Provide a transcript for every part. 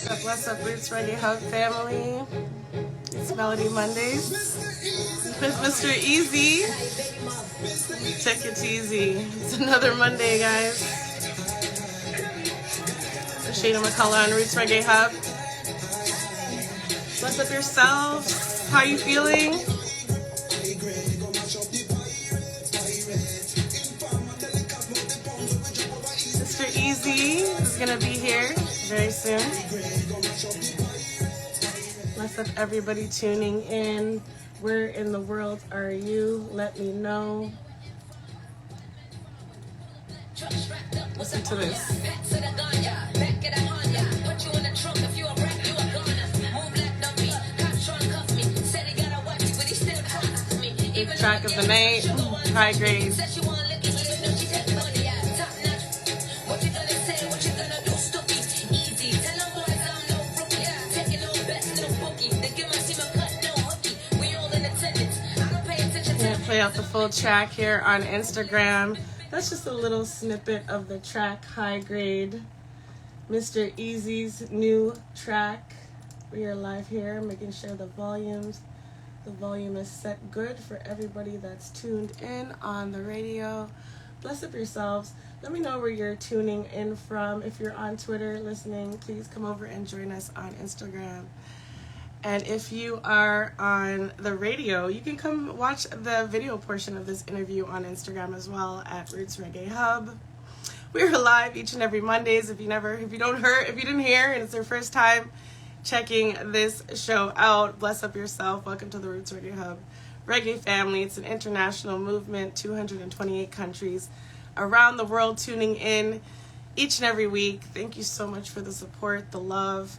Bless up, Roots Reggae Hub family. It's Melody Mondays with Mr. Easy. Take it easy. It's another Monday, guys. Shayna McCullough on Roots Reggae Hub. Bless up yourselves. How you feeling? Mr. Easy is gonna be here very soon. Bless up everybody tuning in. Where in the world are you? Let me know. Listen to this. Big track of the night, high grade. Can't play out the full track here on Instagram. That's just a little snippet of the track, High Grade. Mr. Easy's new track. We are live here, making sure the volume is set good for everybody that's tuned in on the radio. Bless up yourselves. Let me know where you're tuning in from. If you're on Twitter listening, please come over and join us on Instagram. And if you are on the radio, you can come watch the video portion of this interview on Instagram as well at Roots Reggae Hub. We're live each and every Mondays. If you didn't hear, and it's your first time checking this show out, bless up yourself. Welcome to the Roots Reggae Hub Reggae family. It's an international movement, 228 countries around the world tuning in each and every week. Thank you so much for the support, the love.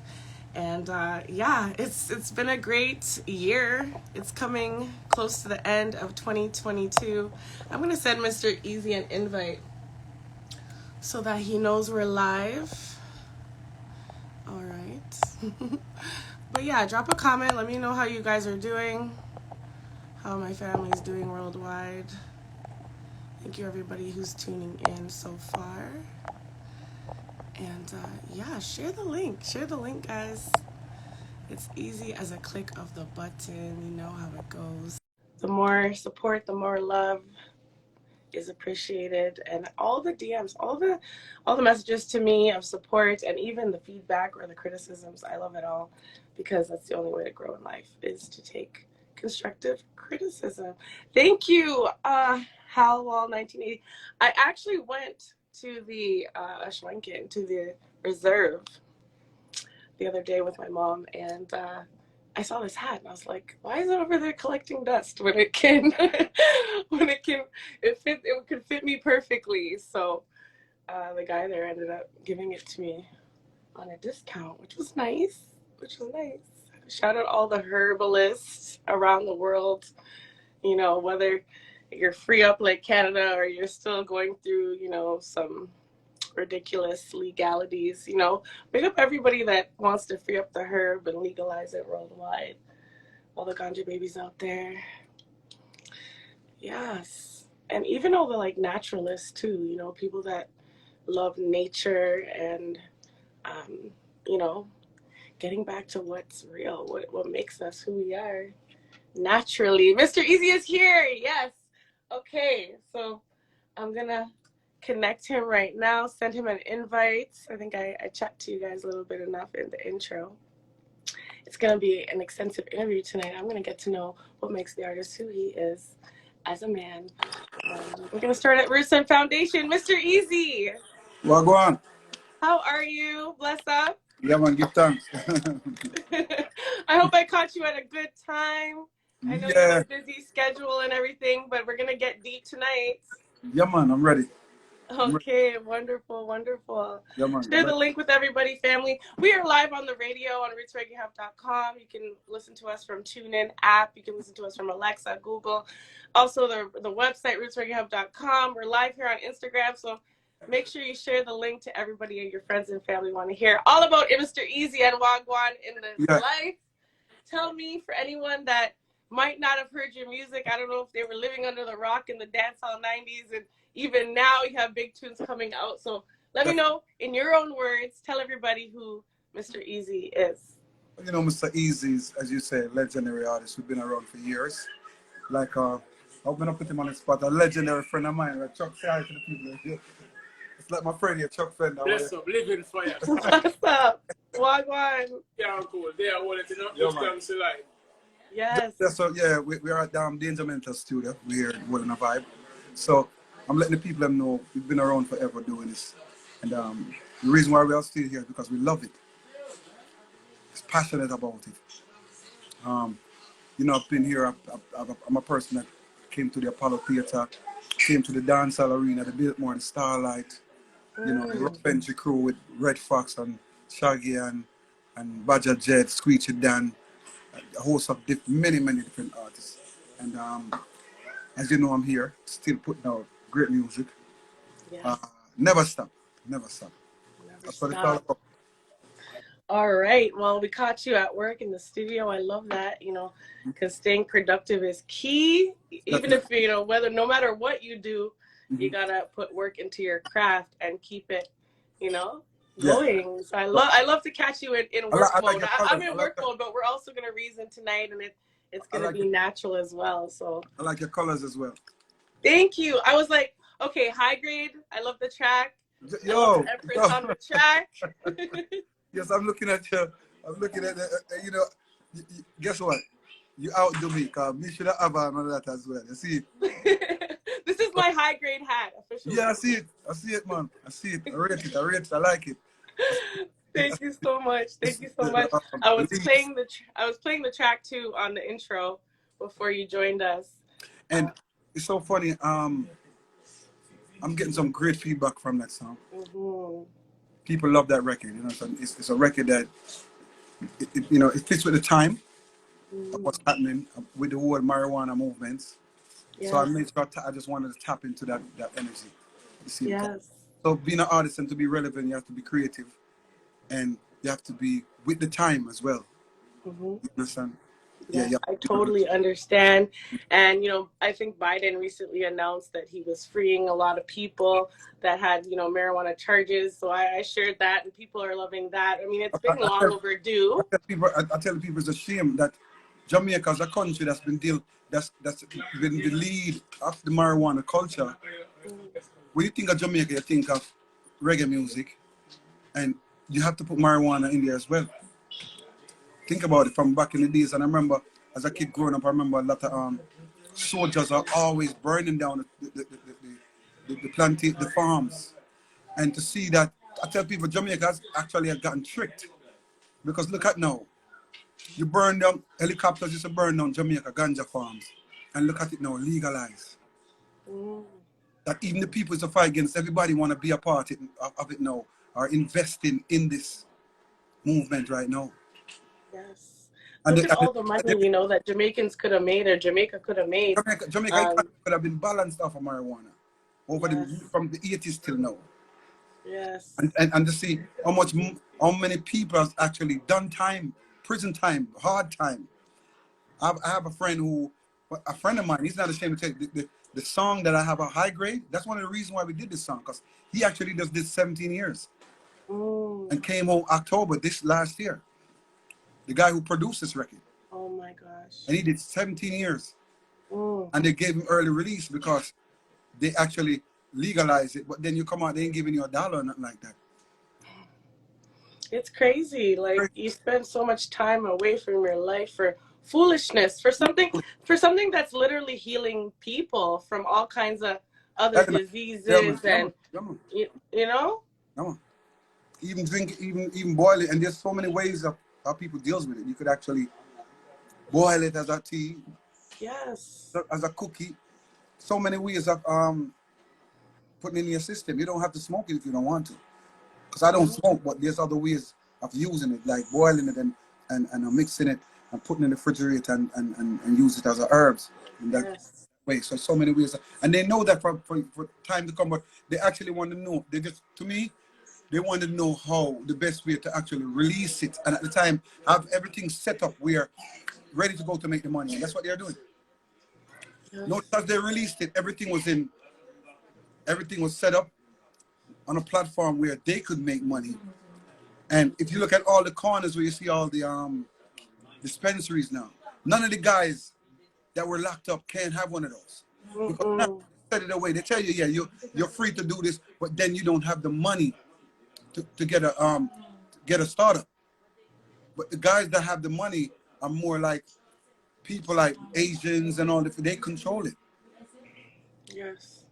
And it's been a great year. It's coming close to the end of 2022. I'm going to send Mr. Easy an invite so that he knows we're live. All right. But yeah, drop a comment. Let me know how you guys are doing, how my family's doing worldwide. Thank you, everybody who's tuning in so far. And share the link. Share the link, guys. It's easy as a click of the button. You know how it goes. The more support, the more love is appreciated. And all the DMs, all the messages to me of support, and even the feedback or the criticisms, I love it all, because that's the only way to grow in life, is to take constructive criticism. Thank you, Halwall 1980. I actually went to the Schwenken, to the reserve the other day with my mom, and I saw this hat, and I was like, why is it over there collecting dust when it can it could fit me perfectly? So the guy there ended up giving it to me on a discount, which was nice. Shout out all the herbalists around the world, whether you're free up like Canada or you're still going through, some ridiculous legalities, big up everybody that wants to free up the herb and legalize it worldwide. All the ganja babies out there. Yes. And even all the naturalists too, people that love nature and, getting back to what's real, what makes us who we are naturally. Mr. Easy is here. Yes. Okay. So I'm going to connect him right now, send him an invite. I think I chat to you guys a little bit enough in the intro. It's going to be an extensive interview tonight. I'm going to get to know what makes the artist who he is as a man. We're going to start at Roots and Foundation. Mr. Easy. Well, go on. How are you? Bless up. Yeah, man, give thanks. I hope I caught you at a good time. I know you have a busy schedule and everything, but we're going to get deep tonight. Yeah, man, I'm ready. Okay, wonderful. Yeah, man. Share the link with everybody, family. We are live on the radio on rootsreggaehub.com. You can listen to us from TuneIn app. You can listen to us from Alexa, Google. Also, the website, rootsreggaehub.com. We're live here on Instagram, so make sure you share the link to everybody and your friends and family want to hear all about Mr. Easy and Wagwan in this life. Tell me, for anyone that might not have heard your music, I don't know if they were living under the rock in the dancehall 90s, and even now you have big tunes coming out. So let me know in your own words. Tell everybody who Mr. Easy is? You know, Mr. Easy's, as you say, legendary artist. We've been around for years. Like, I'm gonna put him on the spot. A legendary friend of mine, like Chuck. Say hi to the people. It's like my friend here, Chuck Fender. Bless up, living fire. What's up? Wagwan. Yeah, cool. They are wanting to know Yeah, which man. comes to life. Yes. So yeah, we are at Danger Mental Studio. We're here in a vibe. So I'm letting the people know we've been around forever doing this, and the reason why we are still here is because we love it. It's passionate about it. You know, I've been here. I'm a person that came to the Apollo Theater, came to the Dancehall Arena, the Biltmore, the Starlight. You know, the Rough Entry crew with Red Fox and Shaggy and Badger Jet, Screechy Dan, a host of many different artists. And as you know, I'm here, still putting out great music. Yes. Never stop, never stop. Never That's what it's all stop. about. All right. Well, we caught you at work in the studio. I love that, because staying productive is key. Even if, no matter what you do, you got to put work into your craft and keep it, going. So I love to catch you in work mode. I'm in work mode, but we're also going to reason tonight, and it's going to be natural as well. So I like your colors as well. thank you. I was like, okay, high grade. I love the track. I love the Empress on the track. Yes, I'm looking at you. I'm looking at guess what? You outdo me, because me should have on that as well. You see it? This is my high grade hat, officially. Yeah, I see it. I see it, man. I see it. I rate it. I rate it. I like it. Thank you so much. Thank you so much. I was playing the track too on the intro before you joined us. And it's so funny. I'm getting some great feedback from that song. People love that record. So it's a record that it fits with the time of what's happening with the whole marijuana movements. Yeah. So I made sure I just wanted to tap into that energy. Yes. So being an artist and to be relevant, you have to be creative, and you have to be with the time as well. You understand? Yeah, I totally understand. And, I think Biden recently announced that he was freeing a lot of people that had, marijuana charges. So I shared that, and people are loving that. I mean, it's been long overdue. I tell people it's a shame that Jamaica is a country that's been that's been the lead of the marijuana culture. When you think of Jamaica, you think of reggae music, and you have to put marijuana in there as well. Think about it from back in the days, and I remember as a kid growing up, I remember a lot of soldiers are always burning down the farms, and to see that, I tell people Jamaica has actually gotten tricked, because look at now, you burn down helicopters used to burn down Jamaica ganja farms, and look at it now, legalized. That even the people to fight against, everybody want to be a part of it now, are investing in this movement right now. Yes. Look at all the money, that Jamaicans could have made, or Jamaica could have made. Jamaica could have been balanced off of marijuana from the 80s till now. Yes. And to see how many people have actually done time, prison time, hard time. I have a friend of mine, he's not ashamed to take the song that I have a high grade. That's one of the reasons why we did this song, because he actually just did 17 years and came home October this last year. The guy who produced this record. Oh my gosh. And he did 17 years. And they gave him early release because they actually legalized it. But then you come out, they ain't giving you $1 or nothing like that. It's crazy. Like, you spend so much time away from your life for foolishness, for something that's literally healing people from all kinds of other diseases, and even drink, even boil it, and there's so many ways of how people deals with it. You could actually boil it as a tea, yes, as a cookie. So many ways of putting it in your system. You don't have to smoke it if you don't want to, because I don't smoke, but there's other ways of using it, like boiling it and mixing it and putting it in the refrigerator and use it as a herbs in that way. So many ways, and they know that for time to come, but they actually want to know. They want to know how the best way to actually release it, and at the time have everything set up where ready to go to make the money. And that's what they're doing. Notice as they released it, everything was set up on a platform where they could make money, And if you look at all the corners where you see all the dispensaries now, none of the guys that were locked up can't have one of those. Because now Mm-mm. they set it away. They tell you, yeah, you're free to do this, but then you don't have the money to get a startup. But the guys that have the money are more like people like Asians and all that. They control it. Yes.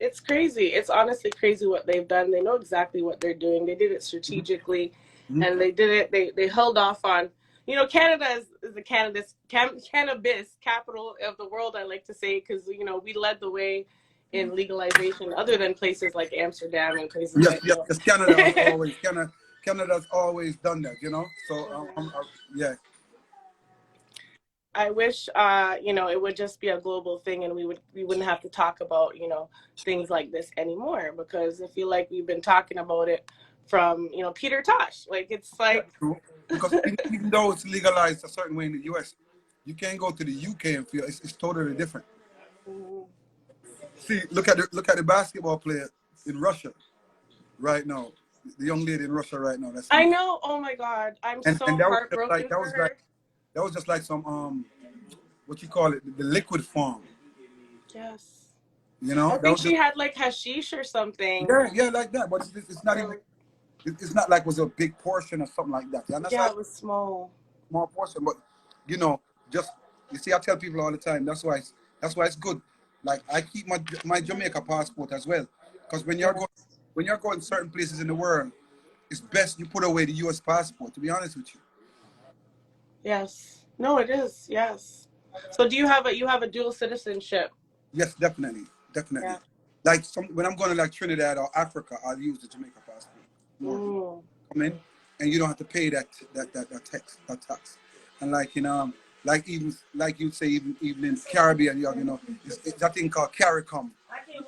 It's crazy. It's honestly crazy what they've done. They know exactly what they're doing. They did it strategically, Mm-hmm. and they did it. They held off on. You know, Canada is the cannabis capital of the world. I like to say because we led the way in legalization, other than places like Amsterdam and places Yes, like yes, because Canada's always done that, you know. So yeah, I wish it would just be a global thing and we wouldn't have to talk about, things like this anymore because I feel like we've been talking about it from, Peter Tosh. Like it's that's like true. Because even though it's legalized a certain way in the U.S., you can't go to the U.K. and feel it's totally different. mm, See, look at the basketball player in Russia right now, the young lady in Russia right now. That's I in, know, oh my God, I'm and so that was just like heartbroken for her. some what you call it, the liquid form. Yes. You I know, that think was she just had like hashish or something. yeah, like that. But it's not even. Or, It's not like it was a big portion or something like that. You yeah, understand? it was small. Small portion, but you know, just you see, I tell people all the time. That's why it's good. Like I keep my Jamaica passport as well, because Yes. when you're going certain places in the world, it's best you put away the U.S. passport. To be honest with you. Yes. No, it is. Yes. So do you have a dual citizenship? Yes, definitely, Yeah. definitely. Like when I'm going to like Trinidad or Africa, I'll use the Jamaica passport. More Mm. come in, and you don't have to pay that tax. And like like like you say even in Caribbean, you have it's that thing called CARICOM.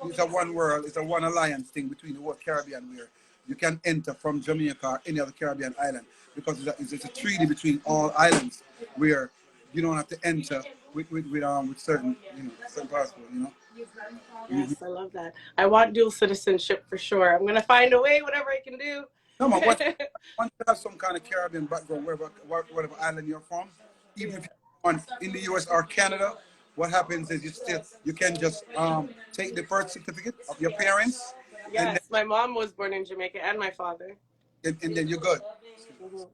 It's a one world, it's a one alliance thing between the whole Caribbean where you can enter from Jamaica or any other Caribbean island because it's a treaty between all islands where you don't have to enter with certain certain passport. Yes, I love that. I want dual citizenship for sure. I'm gonna find a way, whatever I can do. No man, once you have some kind of Caribbean background, wherever island you're from, even if Yeah. you're born in the US or Canada, what happens is you can just take the birth certificate of your parents, and then Yes, my mom was born in Jamaica and my father. and then you're good. Mhm.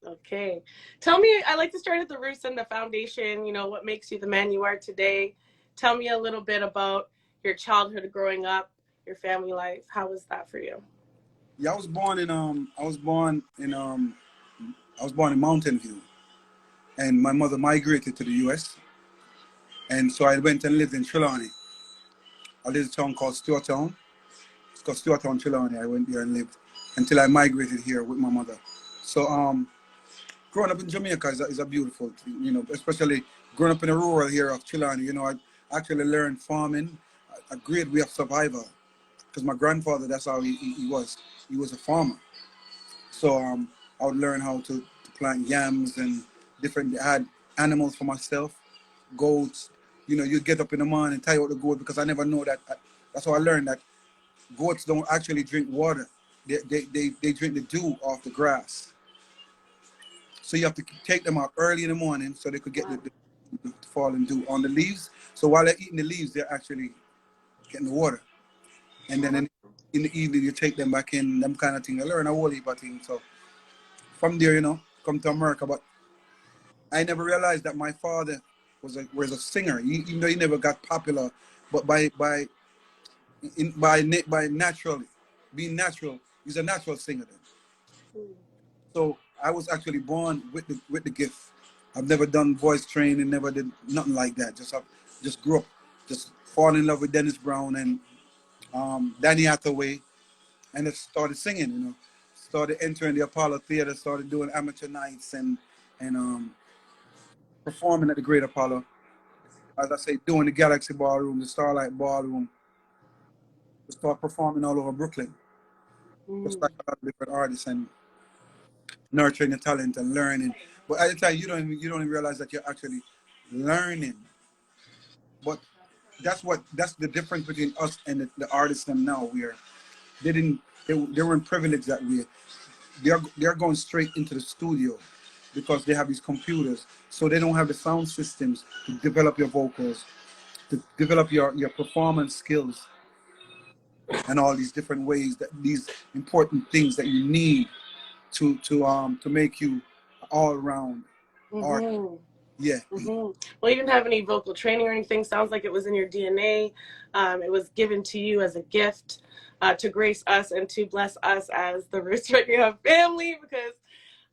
Okay. Tell me, I like to start at the roots and the foundation, what makes you the man you are today. Tell me a little bit about your childhood growing up, your family life. How was that for you? Yeah, I was born in Mountain View, and my mother migrated to the US, and so I went and lived in Trelawney. I lived in a town called Stewartown. It's called Stewartown, Trelawney. I went there and lived until I migrated here with my mother. So growing up in Jamaica is a beautiful thing, especially growing up in a rural area of Trelawney. I actually learned farming, a great way of survival, because my grandfather, that's how he was. He was a farmer. So I would learn how to plant yams and different. I had animals for myself, goats. You'd get up in the morning and tie out the goat because I never know that. That's how I learned that goats don't actually drink water. They drink the dew off the grass. So you have to take them out early in the morning so they could get Wow. the falling dew on the leaves. So while they're eating the leaves, they're actually getting the water. And then in the evening, you take them back in, them kind of thing. I learn a whole heap of things. So from there, come to America. But I never realized that my father was a singer, even though he never got popular. But by naturally being natural, he's a natural singer. Then. Mm. So I was actually born with the gift. I've never done voice training, never did nothing like that. Just grew up, just fall in love with Dennis Brown and Danny Hathaway, and just started singing. Started entering the Apollo Theater, started doing amateur nights and performing at the Great Apollo. As I say, doing the Galaxy Ballroom, the Starlight Ballroom, to start performing all over Brooklyn, just Mm. like a lot of different artists and nurturing the talent and learning. But at the time, you don't even realize that you're actually learning. But that's the difference between us and the artists them now. they didn't, they weren't privileged that way. They're going straight into the studio because they have these computers, so they don't have the sound systems to develop your vocals, to develop your performance skills, and all these different ways, that these important things that you need to make you all around art. Mm-hmm. Yeah. Mm-hmm. Well, you didn't have any vocal training or anything. Sounds like it was in your DNA. It was given to you as a gift to grace us and to bless us as the Roots Reggae Hub family, because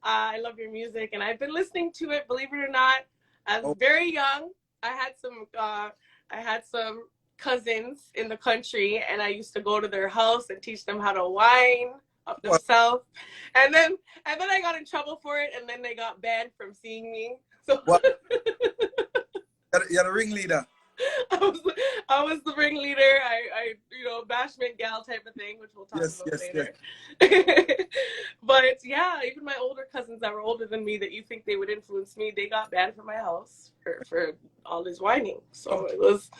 I love your music and I've been listening to it. Believe it or not, I was Oh, very young. I had some cousins in the country, and I used to go to their house and teach them how to whine up what? themselves. And then I got in trouble for it, and then they got banned from seeing me. So What? You're the ringleader. I was I was the ringleader. I bashment gal type of thing, which we'll talk Yes, about yes, yes. later. But yeah, even my older cousins that were older than me that you think they would influence me, they got banned from my house for all this whining. So it was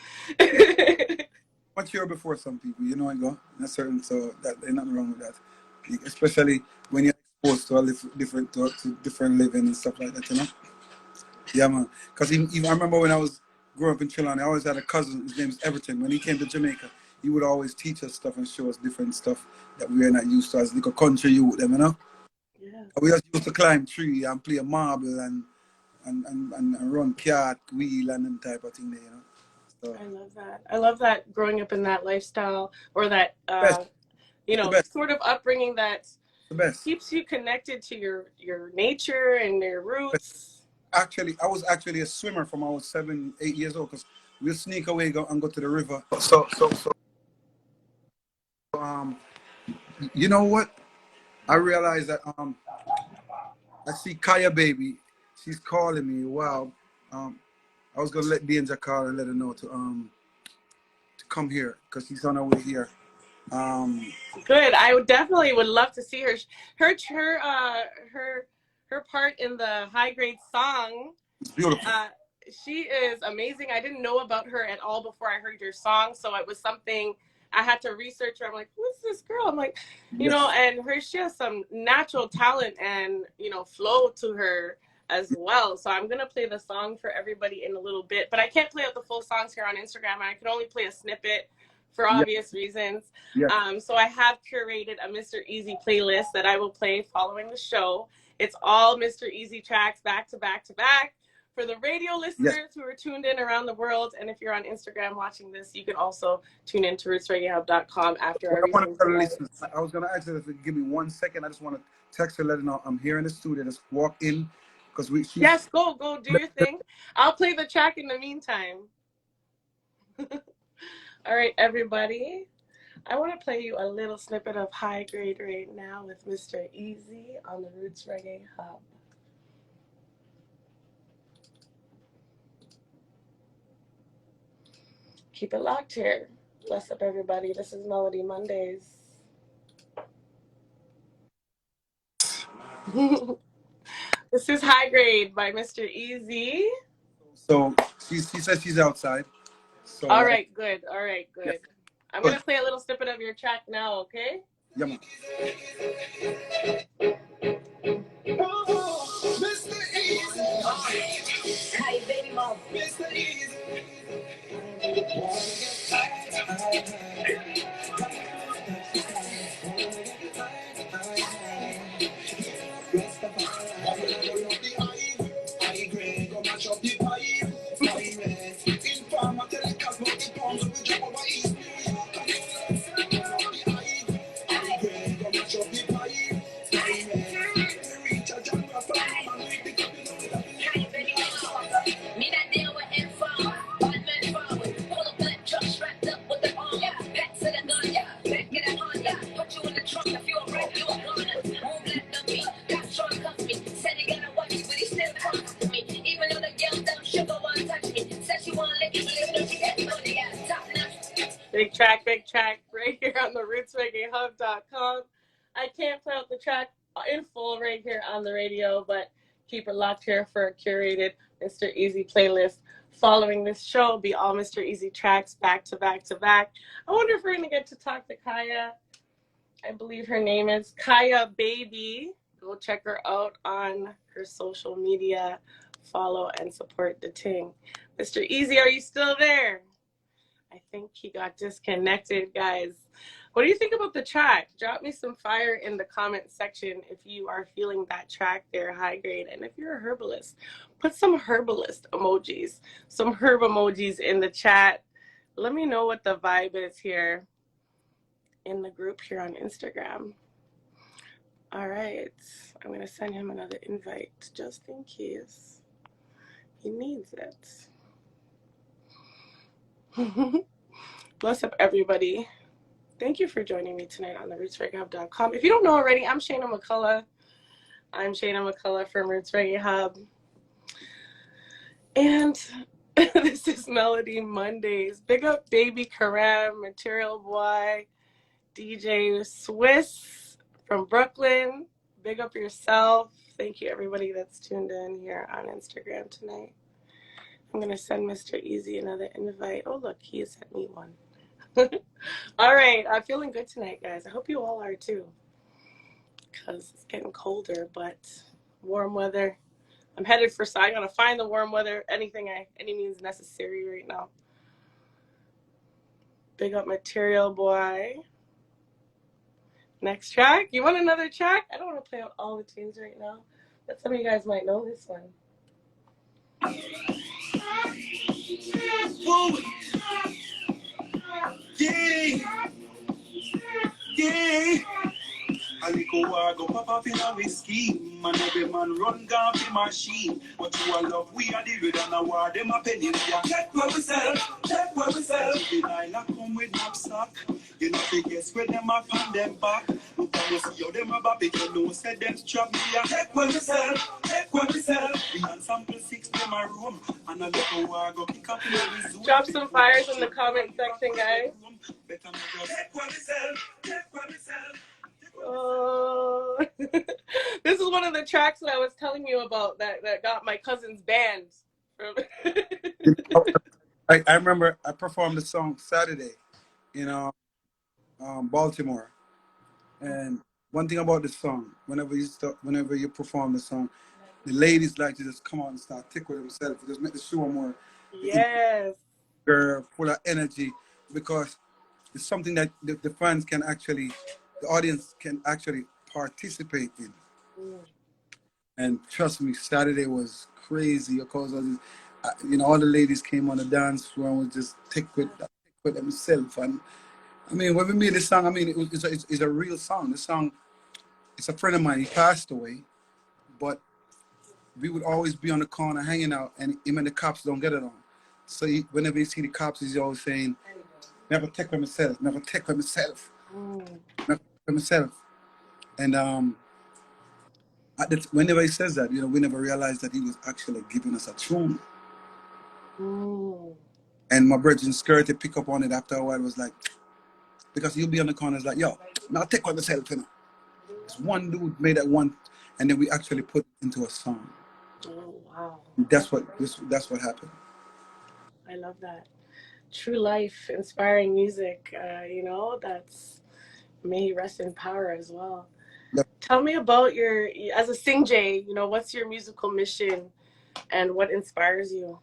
Mature before some people, you know, I go. That's certain, so that there's nothing wrong with that. Especially when you're exposed to to different living and stuff like that, you know. Yeah, man. Because even I remember when I was growing up in Chile, I always had a cousin. His name's Everton. When he came to Jamaica, he would always teach us stuff and show us different stuff that we were not used to as little country youth, them, you know. yeah. We just used to climb tree and play marble and run cat wheel and them type of thing there, you know. So I love that. I love that growing up in that lifestyle, or that best, it's the best, sort of upbringing that the best. keeps you connected to your nature and your But roots. actually, I was actually a swimmer from I was 7, 8 years old because we'll sneak away and go to the river. So um, you know what? I realized that I see Kyah Baby. She's calling me. Wow. I was gonna let Danger call and let her know to come here because she's on her way here. Um, Good. I would love to see her. Her part in the high grade song. it's beautiful. She is amazing. I didn't know about her at all before I heard your song, so it was something I had to research her. I'm like, who's this girl? I'm like, Yes. and she has some natural talent and flow to her as well. So I'm gonna play the song for everybody in a little bit, but I can't play out the full songs here on Instagram. I can only play a snippet for Yeah. obvious reasons. Yeah. So I have curated a Mr. Easy playlist that I will play following the show. It's all Mr. Easy tracks back to back to back. For the radio listeners Yes. who are tuned in around the world, and if you're on Instagram watching this, you can also tune in to rootsreggaehub.com after What our I want to recent tell the highlights. listeners, I was gonna ask her to give me 1 second. I just want to text her, let her know I'm here in the studio. Just walk in because she's Yes, go do your thing. I'll play the track in the meantime. All right, everybody. I want to play you a little snippet of High Grade right now with Mr. Easy on the Roots Reggae Hub. Keep it locked here. Bless up, everybody. This is Melody Mondays. This is High Grade by Mr. Easy. so she says she's outside. So All right, good. All right, yeah, good. I'm good. going to play a little snippet of your track now, okay? Yeah, man. Mr. Easy. Kyah Baby Mom. Mr. Easy. Big track, right here on the rootsreggaehub.com. I can't play out the track in full right here on the radio, but keep it locked here for a curated Mr. Easy playlist. Following this show will be all Mr. Easy tracks back to back to back. I wonder if we're going to get to talk to Kyah. I believe her name is Kyah Baby. Go check her out on her social media. Follow and support the ting. Mr. Easy, are you still there? I think he got disconnected, guys. What do you think about the track? Drop me some fire in the comment section if you are feeling that track there, High Grade. And if you're a herbalist, put some herbalist emojis, some herb emojis in the chat. Let me know what the vibe is here in the group here on Instagram. All right, I'm going to send him another invite just in case he needs it. Bless up, everybody. Thank you for joining me tonight on the rootsreggaehub.com. If you don't know already, I'm Shayna McCullough. I'm Shayna McCullough from Roots Reggae Hub. And this is Melody Mondays. Big up Baby Karam, Material Boy, DJ Swiss from Brooklyn. Big up yourself. Thank you, everybody that's tuned in here on Instagram tonight. I'm going to send Mr. Easy another invite. Oh, look, he sent me one. All right, I'm feeling good tonight, guys. I hope you all are too, because it's getting colder, but warm weather. I'm headed for, so I gotta find the warm weather, any means necessary right now. Big up Material Boy. Next track. You want another track? I don't want to play out all the tunes right now, but some of you guys might know this one. Yeah, yeah. A little war go pop up in a whiskey. Man, every man run down the machine. But you a love, we are the red and a war. Them a penny, yeah. Check where we sell, check where we sell. The nine a come with knapsack. You know, they guess where them a pan them back. Look how you see how them a bop it. You know, say them strap me, yeah. Check where we sell, check where we sell. We on sample 6, them a room. And a little war go pick up in the zoo. Drop some fires in the comment section, guys. Check where we sell, check where we sell. Oh, this is one of the tracks that I was telling you about that got my cousin's banned. I remember I performed the song Saturday in Baltimore, and one thing about the song, whenever you perform the song, the ladies like to just come out and start tickling themselves, just make the show more Yes, full of energy, because it's something that the fans can actually, the audience can actually participate in. And trust me, Saturday was crazy because all the ladies came on the dance floor and was just tick with themselves. And I mean, when we made this song, I mean, it's a real song. The song, it's a friend of mine. He passed away, but we would always be on the corner hanging out, and him and the cops don't get along. So whenever you see the cops, he's always saying, "Never take with myself, never take with myself, never take with myself." And whenever he says that, we never realized that he was actually giving us a tune. And my brethren skirt pick up on it after a while. Was like, because you'll be on the corners like, yo, now take with myself, This one dude made that one, and then we actually put it into a song. Oh, wow. That's what happened. I love that. True life, inspiring music, that's, may he rest in power as well. Yep. Tell me about as a Sing J, what's your musical mission and what inspires you?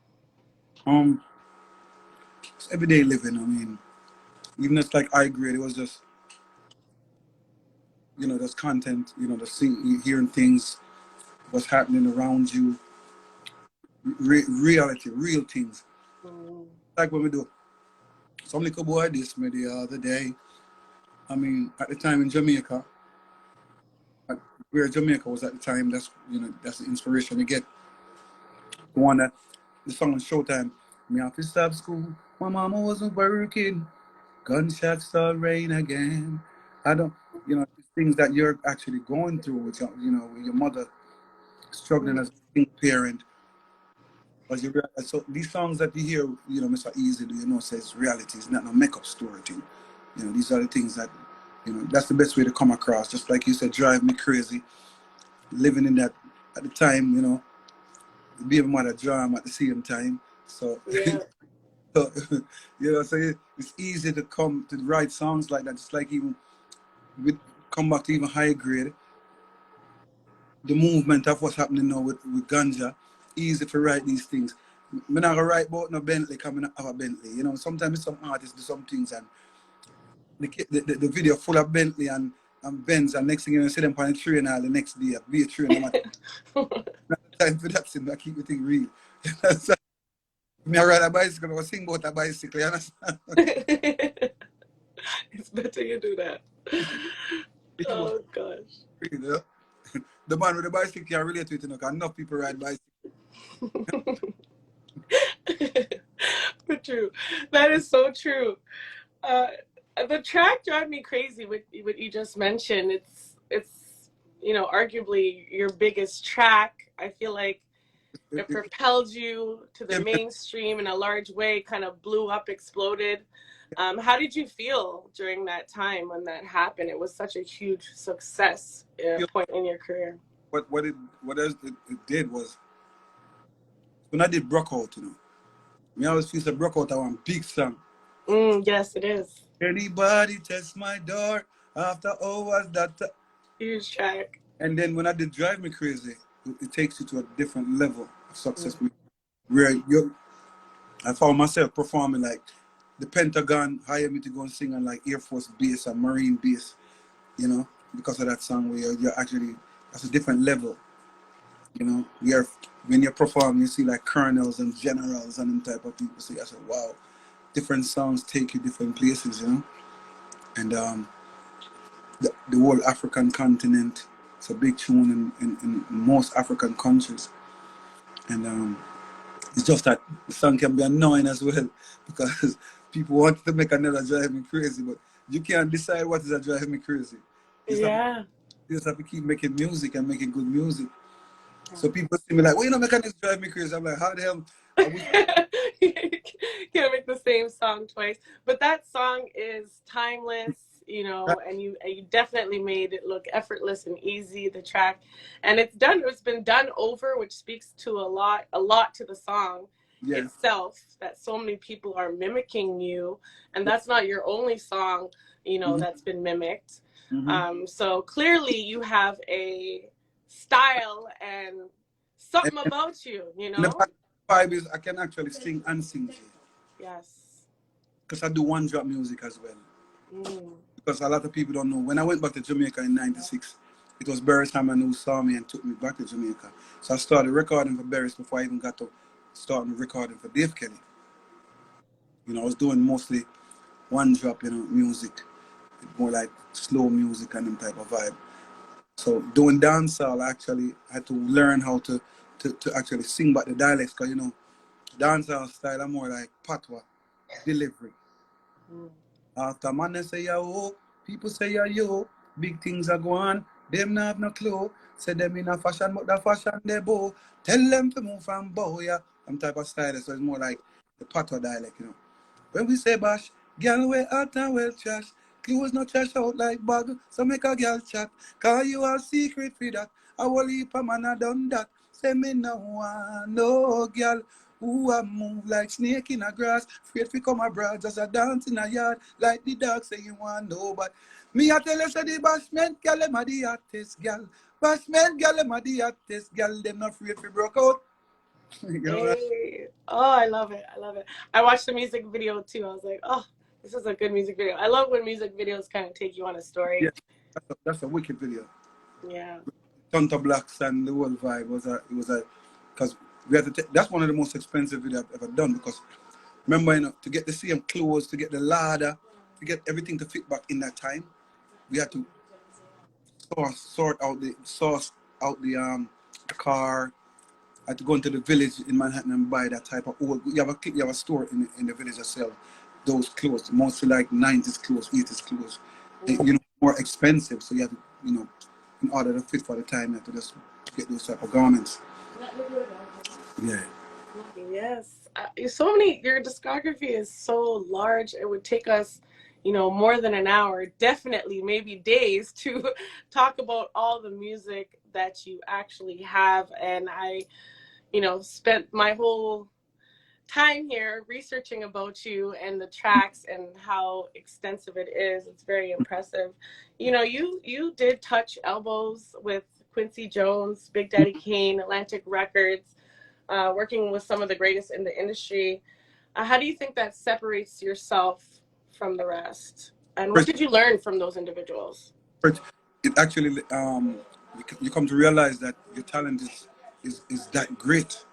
It's everyday living. I mean, even it's like I grade, it was just, there's content, hearing things, what's happening around you, reality, real things. Like what we do. Some little boy dissed me the other day. I mean, at the time in Jamaica, where Jamaica was at the time, that's the inspiration you get. The song on Showtime, me have to stop school, my mama wasn't working, gunshots start rain again. I don't, things that you're actually going through with your mother struggling as a single parent. But so these songs that you hear, Mr. Easy, says reality. It's not no makeup story thing. These are the things that, that's the best way to come across. Just like you said, drive me crazy. Living in that at the time, being mother drama at the same time. So, Yeah. so it's easy to come to write songs like that. Just like even we come back to even higher grade. The movement of what's happening now with ganja, easy to write these things. I'm not gonna write about no Bentley coming out of a Bentley. You know, sometimes some artists do some things and the video full of Bentley and Benz, and next thing you know, see them on the train all the next day, be a train. I'm not time for that, so I keep the thing real. So, me I ride a bicycle, I sing about a bicycle, you understand? It's better you do that. It's about Oh gosh. real, you know? The man with the bicycle can relate to it, you know, 'cause enough people ride bicycles. But true. That is so true. Uh, the track drive me crazy with what you just mentioned. It's arguably your biggest track. I feel like it It propelled you to the came mainstream in a large way, kind of blew up, exploded. How did you feel during that time when that happened? It was such a huge success point in your career. what else it did was when I did Broke Out, you know. Me always feel that Broke Out I one big song. Yes, it is. Anybody test my door after hours that Huge track. and then when I did Drive Me Crazy, it takes you to a different level of success Mm. where I found myself performing like the Pentagon hired me to go and sing on like Air Force Base and Marine Base, you know, because of that song where you're actually that's a different level. You know, when you're performing, you see like colonels and generals and them type of people. So I said, wow, different songs take you different places, you know. And the whole African continent, it's a big tune in most African countries. And it's just that the song can be annoying as well because people want to make another Drive Me Crazy, but you can't decide what is a Drive Me Crazy. Yeah. You just have to keep making music and making good music. So people see me like, well, you know, mechanics Drive Me Crazy. I'm like, how the hell? I wish. You can't make the same song twice. But that song is timeless, and you definitely made it look effortless and easy, the track. And it's been done over, which speaks to a lot to the song Yeah. itself, that so many people are mimicking you. And that's not your only song, Mm-hmm. that's been mimicked. Mm-hmm. So clearly you have a style and something And about you, the vibe is I can actually sing and sing Yes. because I do one drop music as well. Mm. Because a lot of people don't know. When I went back to Jamaica in '96, it was Barry Simon who saw me and took me back to Jamaica. So I started recording for Barry's before I even got to starting recording for Dave Kelly. You know, I was doing mostly one drop, music, more like slow music and them type of vibe. So doing dancehall, actually, I had to learn how to actually sing back the dialects because, dancehall style are more like patois, delivery. Mm. After man they say yo, people say yo, big things are going. Them not have no clue. Say them in a fashion, but the fashion they bow. Tell them to move from bow, yeah. Some type of style, so it's more like the patois dialect. When we say bash, girl we hot and well trash. Clothes not trash out like bag, so make a girl chat. Cause you are secret for that. I will leap a man a done that. Say me no want no girl who a move like snake in a grass. Afraid fi come abroad, just a dance in a yard. Like the dog say you want no, but me a tell you say the bashment girl them a the hottest girl. Bashment girl them a the hottest girl. Them not afraid fi broke out. you know that? Hey. Oh, I love it. I love it. I watched the music video too. I was like, oh, this is a good music video. I love when music videos kind of take you on a story. Yeah, that's a wicked video. Yeah. Tonto Blacks and the whole vibe was a because we had to that's one of the most expensive videos I've ever done because remember to get the same clothes, to get the ladder, to get everything to fit back in that time, we had to source out the car. I had to go into the village in Manhattan and buy that type of old. You have a store in the village that sell those clothes, mostly like 90s clothes, 80s clothes. More expensive, so you have to in order to fit for the time, you have to just get those type of garments. Yeah. Yes. Your discography is so large. It would take us, more than an hour, definitely maybe days to talk about all the music that you actually have. And I, spent my whole time here researching about you and the tracks and how extensive it is. It's very impressive. You know, you did touch elbows with Quincy Jones, Big Daddy Kane, Atlantic Records, working with some of the greatest in the industry. How do you think that separates yourself from the rest? And what First, did you learn from those individuals? first, it actually you come to realize that your talent is that great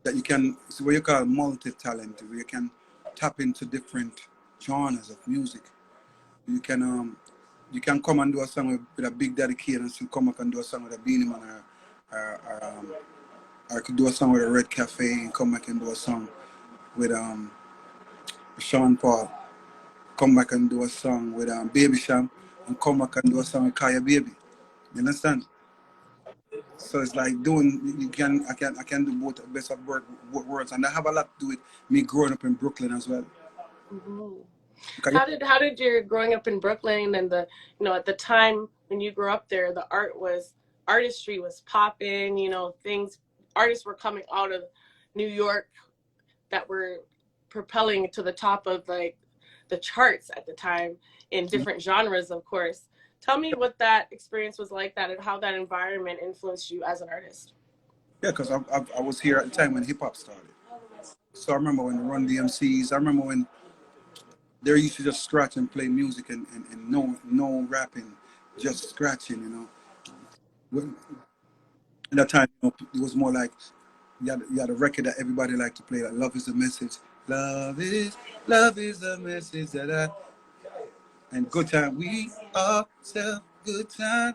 that you can, it's what you call multi-talent, where you can tap into different genres of music. You can come and do a song with a Big Daddy Kane and still come back and do a song with a Beanie Man, or I could do a song with a Red Cafe and come back and do a song with Sean Paul, come back and do a song with Baby Sham, and come back and do a song with Kyah Baby. You understand? So it's like doing, I can do both, best of both worlds, and I have a lot to do with me growing up in Brooklyn as well. Mm-hmm. Because How did your growing up in Brooklyn and the, you know, at the time when you grew up there, the artistry was popping, you know, artists were coming out of New York that were propelling to the top of like the charts at the time in different genres, of course. Tell me what that experience was like, that and how that environment influenced you as an artist. yeah, because I was here at the time when hip hop started. So I remember when the Run DMCs. I remember when they used to just scratch and play music and no rapping, just scratching. You know, when, at that time, you know, it was more like you had a record that everybody liked to play. Like "Love Is the Message," love is the message that I, and "Good Time." We are self good time.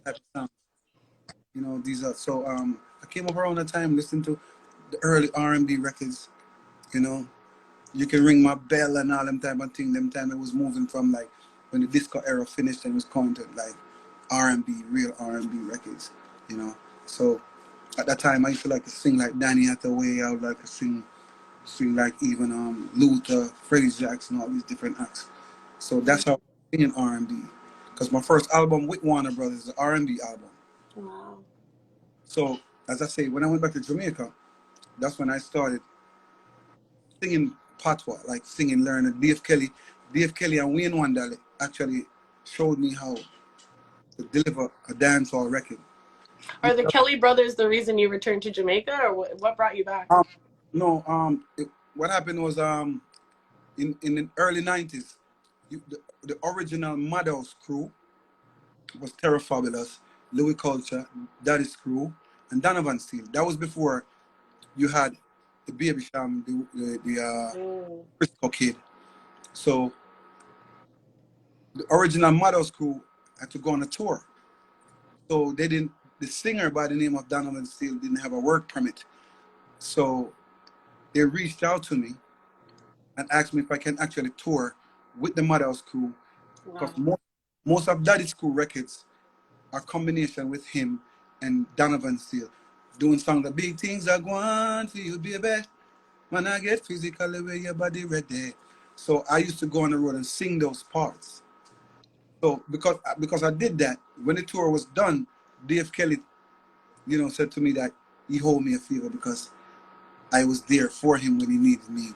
Type of song. You know, these are so. I came up around the time listening to the early R&B records. You know, you can ring my bell and all them time and thing. Them time it was moving from like when the disco era finished and it was coming to like R&B, real R&B records. You know, so at that time I used to like to sing like Danny Hathaway. I would like to sing like even Luther, Freddie Jackson, all these different acts. So that's how I singing R&B. Because my first album with Warner Brothers is an R&B album. Wow. So as I say, when I went back to Jamaica, that's when I started singing patois, like singing, learning. Dave Kelly and Wayne Wonder actually showed me how to deliver a dancehall record. Are the Kelly brothers the reason you returned to Jamaica, or what brought you back? No, what happened was in the early '90s, the original Madhouse crew was Terror Fabulous, Louis Culture, Daddy's Crew, and Donovan Steele. That was before you had the Baby Sham, the Frisco Kid. So the original Madhouse crew had to go on a tour. So they didn't. The singer by the name of Donovan Steele didn't have a work permit. So they reached out to me and asked me if I can actually tour with the Madhouse crew because Wow. most of Daddy's Crew records are combination with him and Donovan Steele doing songs. The big things are going for you, baby. When I get physically where your body ready. So I used to go on the road and sing those parts. So because I did that, when the tour was done, Dave Kelly, you know, said to me that he owed me a favor because I was there for him when he needed me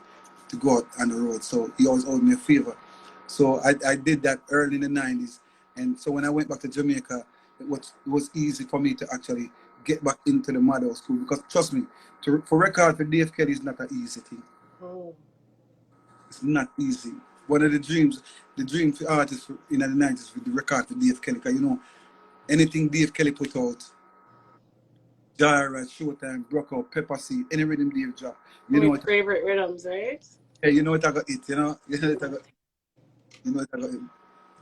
to go out on the road. So he always owed me a favor. So I did that early in the '90s, and so when I went back to Jamaica, it was easy for me to actually get back into the model school because trust me, for record for Dave Kelly is not an easy thing. Oh. It's not easy. One of the dream for artists in the '90s with the record for Dave Kelly, because you know anything Dave Kelly put out, Jara, Showtime, Brocco, Pepper C, any rhythm Dave drop, you One know of it. your favorite rhythms, right? Hey, you know what I got it, you know what I got, you know what I got it.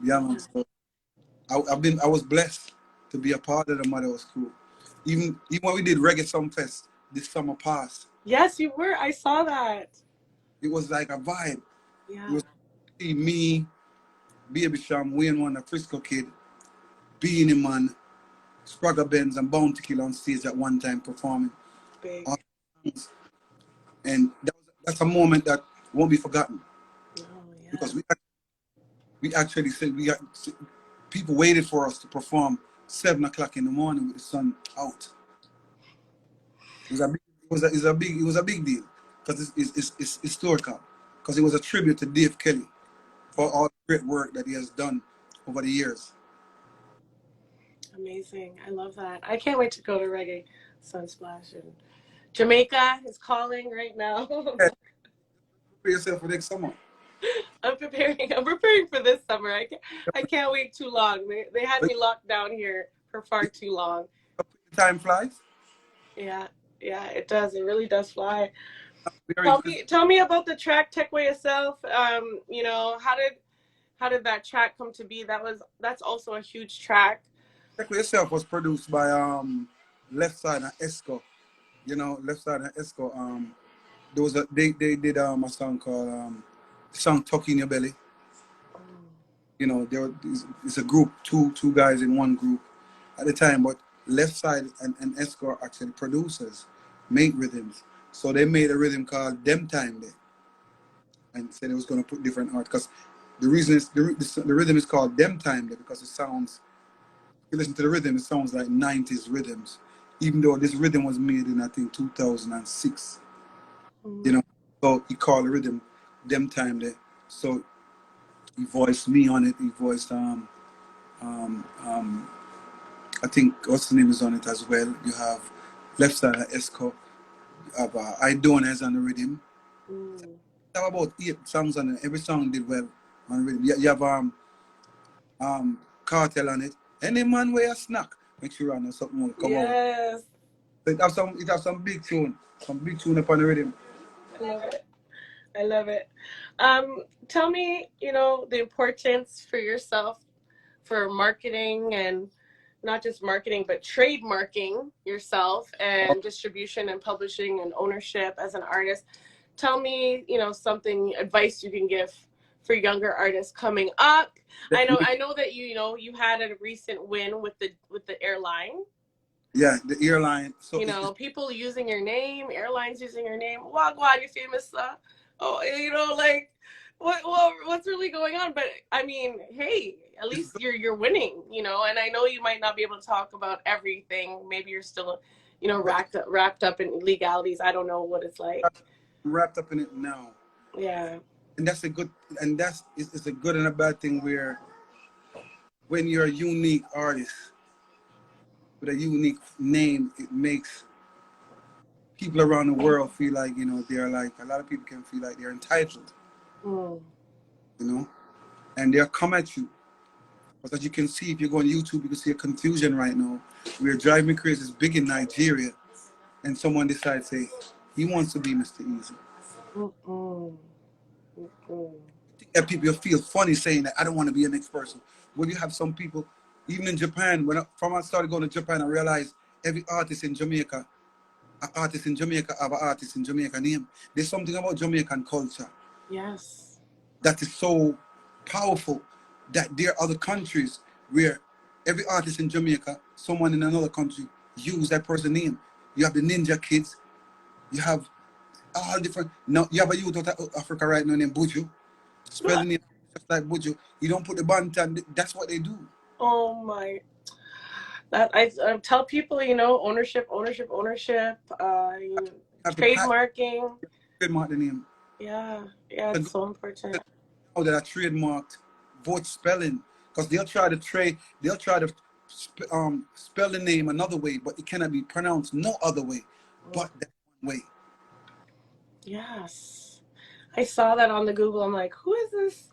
Yeah, man. So I was blessed to be a part of the Mother School. Even when we did Reggae Summer Fest this summer past, Yes, you were. I saw that. it was like a vibe. It Yeah. was me, Baby Sham, Wayne One, a Frisco Kid, Beanie Man, Spragga Benz, and Bounty Killer on stage at one time performing. Big. All songs. And that's a moment that won't be forgotten Oh, yeah. because we actually said people waited for us to perform 7 o'clock in the morning with the sun out. It it was a big deal because it's historical because it was a tribute to Dave Kelly for all the great work that he has done over the years. Amazing. I love that. I can't wait to go to Reggae Sunsplash. And Jamaica is calling right now. Yeah, prepare yourself for next summer. I'm preparing for this summer. I can't wait too long. They had me locked down here for far too long. Time flies. Yeah, yeah, it does. It really does fly. Very Tell me about the track Tech Way Yourself. You know, how did that track come to be? That's also a huge track. Check with Yourself was produced by Left Side and Esco. You know, Left Side and Esco. There was they did a song called the song Tuck in Your Belly. You know, it's a group, two guys in one group at the time, but Left Side and Esco are actually producers, make rhythms. So they made a rhythm called Them Time Day and said it was going to put different art because the reason is the rhythm is called Them Time Day because it sounds, if you listen to the rhythm, it sounds like 90s rhythms, even though this rhythm was made in, I think, 2006. You know, so he called the rhythm Them Time Day. So he voiced me on it. He voiced I think what's the name is on it as well. You have Left Side of Esco. You have I Don't As on the rhythm. You have about 8 songs on it. Every song did well on the rhythm. You have Cartel on it. Any man where a snack. Make sure I know something will come out. Yes. So it has some big tune. Some big tune upon the rhythm. I love it. I love it. Tell me, you know, the importance for yourself for marketing and not just marketing, but trademarking yourself and distribution and publishing and ownership as an artist. Tell me, you know, something advice you can give for younger artists coming up. I know that you had a recent win with the airline. Yeah, the airline. So you know, people using your name, airlines using your name. Wow, God, you famous. Oh, you know, like what's really going on? But I mean, hey, at least you're winning, you know. And I know you might not be able to talk about everything. Maybe you're still, you know, wrapped up in legalities. I don't know what it's like. Wrapped up in it now. Yeah. And that's a good, and it's a good and a bad thing where when you're a unique artist with a unique name, it makes people around the world feel like, you know, they're like, a lot of people can feel like they're entitled, you know, and they'll come at you. But as you can see, if you go on YouTube, you can see a confusion right now. Where Drive Me Crazy is big in Nigeria, and someone decides, say, he wants to be Mr. Easy. And people feel funny saying that I don't want to be a next person. When you have some people, even in Japan, from I started going to Japan, I realized every artist in Jamaica, have an artist in Jamaica name. There's something about Jamaican culture. Yes. That is so powerful that there are other countries where every artist in Jamaica, someone in another country, use that person's name. You have the Ninja Kids. You have all different. Now you have a youth out of Africa right now named Buju. Spelling it just like Buju. You don't put the bantan. That's what they do. Oh my. That I tell people, you know, ownership. Trademarking. Trademark the name. Yeah, it's so important. Now that I trademarked both spelling, because they'll try to spell the name another way, but it cannot be pronounced no other way but that one way. Yes, I saw that on the Google. I'm like, who is this?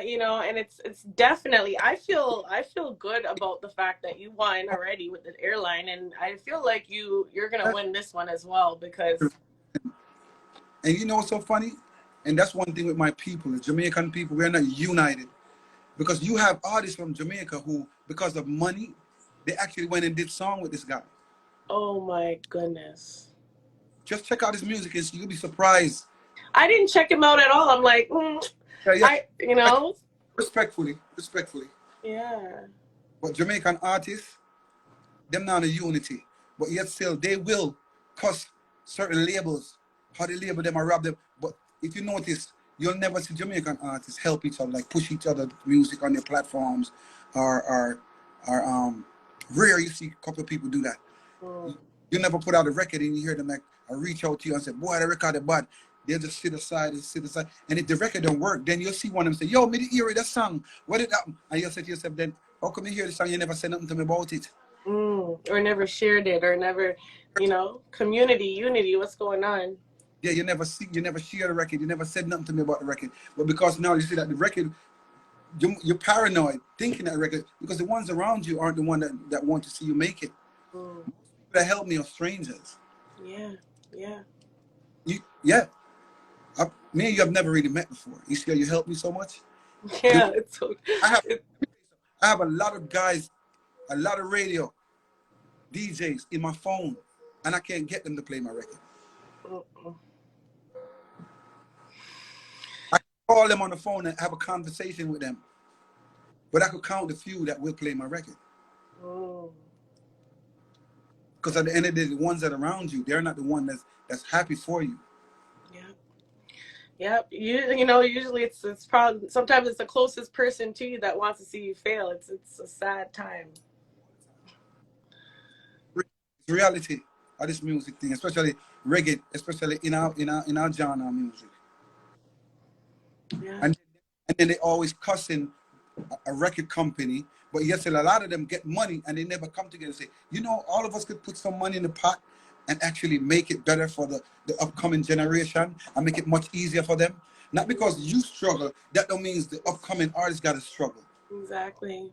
You know, and it's definitely. I feel good about the fact that you won already with the airline, and I feel like you're gonna win this one as well because. And you know what's so funny? And that's one thing with my people, the Jamaican people, we're not united. Because you have artists from Jamaica who, because of money, they actually went and did song with this guy. Oh my goodness. Just check out his music and you'll be surprised. I didn't check him out at all. I'm like, yeah. you know. Respectfully. Yeah. But Jamaican artists, them not a unity. But yet still, they will cuss certain labels, how they label them or rob them. But if you notice, you'll never see Jamaican artists help each other, like push each other music on their platforms, or rare you see a couple of people do that. You never put out a record and you hear them like, I reach out to you and say, boy, the record is bad. They'll just sit aside and sit aside. And if the record don't work, then you'll see one of them say, yo, me the hear that song. What did that? And you'll say to yourself, then, how come you hear the song? You never said nothing to me about it. Or never shared it, or never, you know, community, unity, what's going on? Yeah, you never share the record. You never said nothing to me about the record. But because now you see that the record, you're paranoid thinking that record, because the ones around you aren't the one that want to see you make it. Mm. People that help me are strangers. Yeah, yeah. Yeah. Me and you have never really met before. You see how you helped me so much? Yeah, it's so, I have a lot of guys, a lot of radio DJs in my phone, and I can't get them to play my record. I can call them on the phone and have a conversation with them, but I could count the few that will play my record. Because at the end of the day, the ones that are around you, they're not the one that's happy for you. Yeah. Yep. You know, usually it's probably, sometimes it's the closest person to you that wants to see you fail. It's a sad time. It's reality of this music thing, especially reggae, especially in our genre of music. Yeah. And then they always cussing a record company, but yes, a lot of them get money and they never come together and say, you know, all of us could put some money in the pot and actually make it better for the upcoming generation and make it much easier for them. Not because you struggle, that don't mean the upcoming artists got to struggle. Exactly.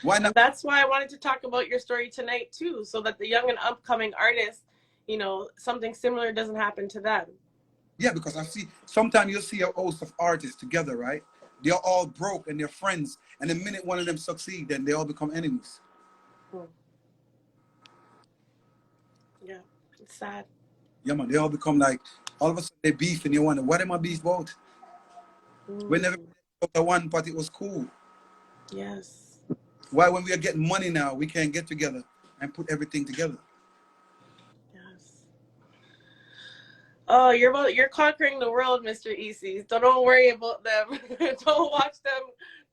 Why not? And that's why I wanted to talk about your story tonight too, so that the young and upcoming artists, you know, something similar doesn't happen to them. Yeah, because I see, sometimes you'll see a host of artists together, right? They're all broke and they're friends. And the minute one of them succeed, then they all become enemies. Yeah, it's sad. Yeah, man, they all become like, all of a sudden they beef and you wonder, what am I beef about? Whenever the one part, it was cool. Yes. Why, when we are getting money now, we can't get together and put everything together? Yes. Oh, you're conquering the world, Mr. Easy. So don't worry about them. Don't watch them.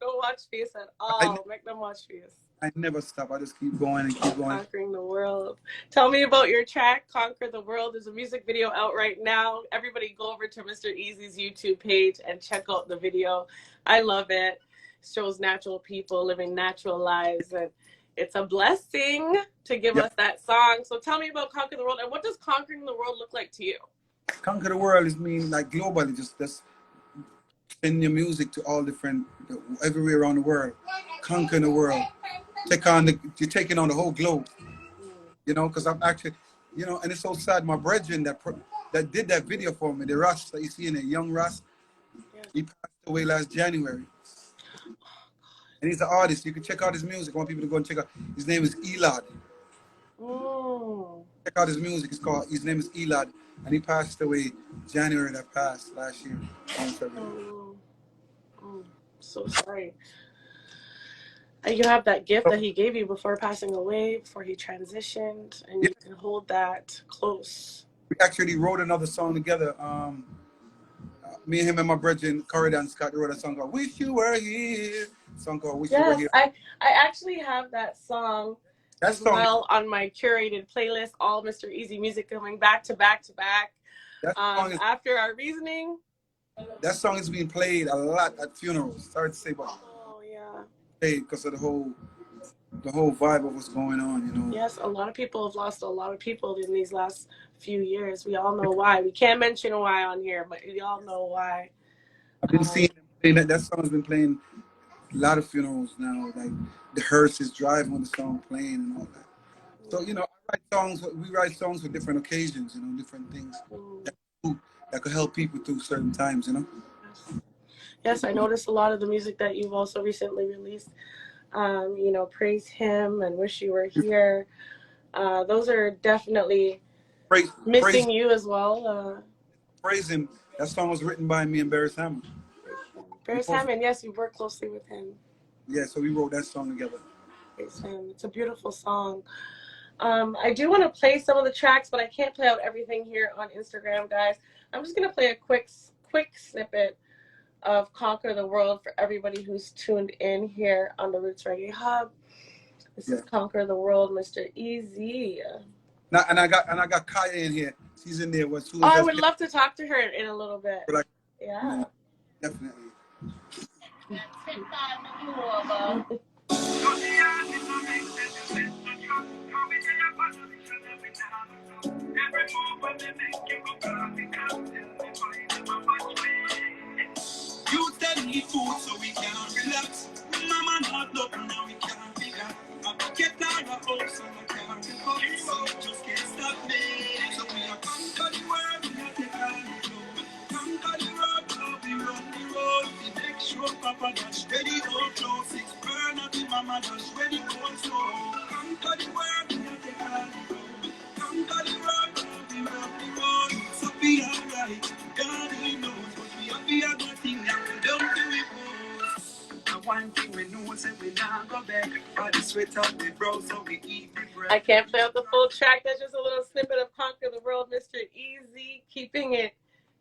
Don't watch Face at all. Make them watch Face. I never stop. I just keep going and keep going. Conquering the world. Tell me about your track, Conquer the World. There's a music video out right now. Everybody go over to Mr. Easy's YouTube page and check out the video. I love it. It shows natural people living natural lives, and it's a blessing to give us that song. So tell me about Conquer the World, and what does conquering the world look like to you? Conquer the world is mean like globally, just send your music to all different, everywhere around the world. Conquer the world. You're taking on the whole globe. You know, because I'm actually, you know, and it's so sad. My brethren that did that video for me, the Ras that you see in it, young Ras, he passed away last January. And he's an artist. You can check out his music. I want people to go and check out. His name is Elad. Check out his music. His name is Elad. And he passed away January that passed last year. So sorry. You have that gift that he gave you before passing away, before he transitioned, and you can hold that close. We actually wrote another song together. Me and him and my brethren, Corridor and Scott, wrote a song called "Wish You Were Here." Song called "Wish You Were Here." I actually have that song as well on my curated playlist. All Mr. Easy music coming back to back to back. After our reasoning. That song is being played a lot at funerals. Sorry to say, but because of the whole vibe of what's going on, you know. Yes, a lot of people have lost a lot of people in these last few years. We all know why. We can't mention why on here, but we all know why. I've been seeing that song has been playing a lot of funerals now. Like the hearse is driving when the song playing and all that. So you know, we write songs for different occasions, you know, different things that could help people through certain times, you know. Yes, I noticed a lot of the music that you've also recently released. You know, Praise Him and Wish You Were Here. Those are definitely missing you as well. Praise Him. That song was written by me and Barry Hammond. Barry Hammond, yes, you work closely with him. Yeah, so we wrote that song together. Praise Him. It's a beautiful song. I do want to play some of the tracks, but I can't play out everything here on Instagram, guys. I'm just going to play a quick snippet of Conquer the World for everybody who's tuned in here on the Roots Reggae Hub. This is Conquer the World, Mr. Easy. Now, and I got Kyah in here. She's in there. As soon Oh, as I I would say, love to talk to her in a little bit. like, Yeah. definitely. You tell me food so we can relax. Mama not love now we can't figure. I get out of house and I can't recover. So you just can't stop me. So we are conquer the world, we are take all the road. Conquer the road, now we run the road. We make sure Papa dash ready, go close. Six burn up the mama dash ready, go slow. Conquer the world, we are take all the road. Conquer the road, now we run the road. So be alright, God he knows. But we have the other thing that we don't do it for. And one thing we know is that we not go back. Body sweat up the brow so we eat the bread. I can't play out the full track. That's just a little snippet of Conquer the World, Mr. Easy, keeping it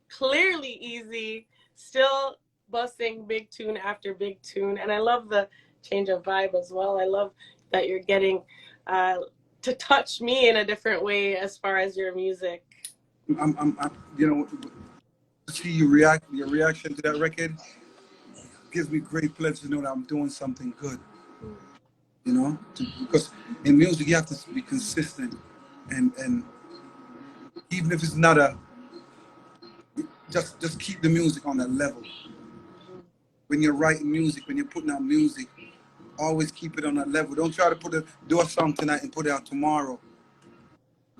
clearly easy, still busting big tune after big tune. And I love the change of vibe as well. I love that you're getting to touch me in a different way as far as your music. I'm you know, to see your reaction to that record gives me great pleasure to know that I'm doing something good. You know, because in music you have to be consistent, and even if it's not a, just keep the music on that level. When you're writing music, when you're putting out music, always keep it on that level. Don't try to do a song tonight and put it out tomorrow.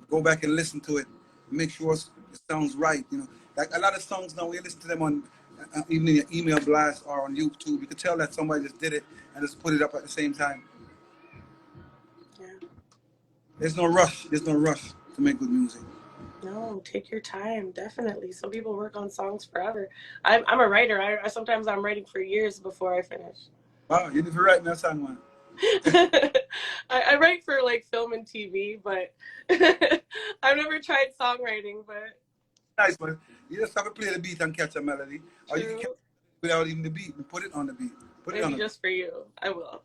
Go back and listen to it. Make sure it sounds right. You know, like a lot of songs now, we listen to them on even in your email blast or on YouTube. You can tell that somebody just did it and just put it up at the same time. Yeah. There's no rush. There's no rush to make good music. No, take your time, definitely. Some people work on songs forever. I'm a writer. I sometimes I'm writing for years before I finish. Wow, you need to write me a song, man. I write for like film and TV, but I've never tried songwriting. But Nice, man. You just have to play the beat and catch a melody, or you can true, catch it without even the beat and put it on the beat. Put it on maybe the beat. just for you, I will.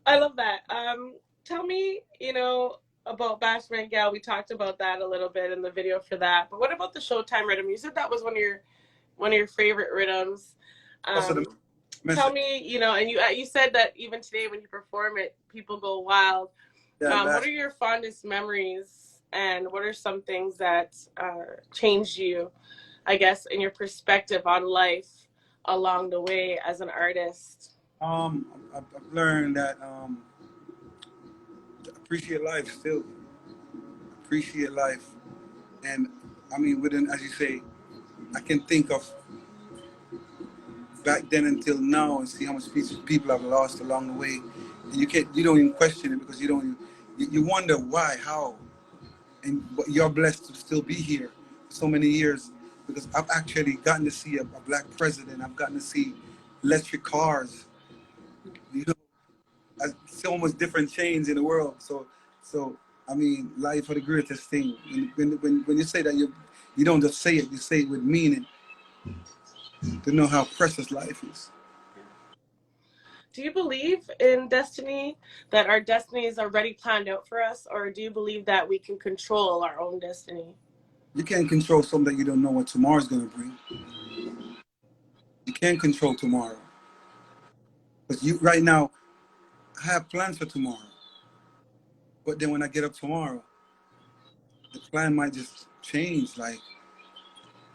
I love that. Tell me, about Bashment Gal. We talked about that a little bit in the video for that. But what about the Showtime rhythm? You said that was one of your favorite rhythms. Also, the Tell message. me, and you said that even today when you perform it, people go wild. Yeah, What are your fondest memories, and what are some things that changed you, I guess, in your perspective on life along the way as an artist? I've learned that appreciate life still. Appreciate life, and I mean, within, as you say, I can think of back then until now and see how much people have lost along the way. And you don't even question it because you wonder why, how, but you're blessed to still be here for so many years because I've actually gotten to see a black president. I've gotten to see electric cars. You know, so much different change in the world. So I mean, life are the greatest thing. When you say that, you don't just say it. You say it with meaning. To know how precious life is. Do you believe in destiny, that our destiny is already planned out for us, or do you believe that we can control our own destiny? You can't control something that you don't know what tomorrow's going to bring. You can't control tomorrow. But you right now, I have plans for tomorrow. But then when I get up tomorrow, the plan might just change. Like,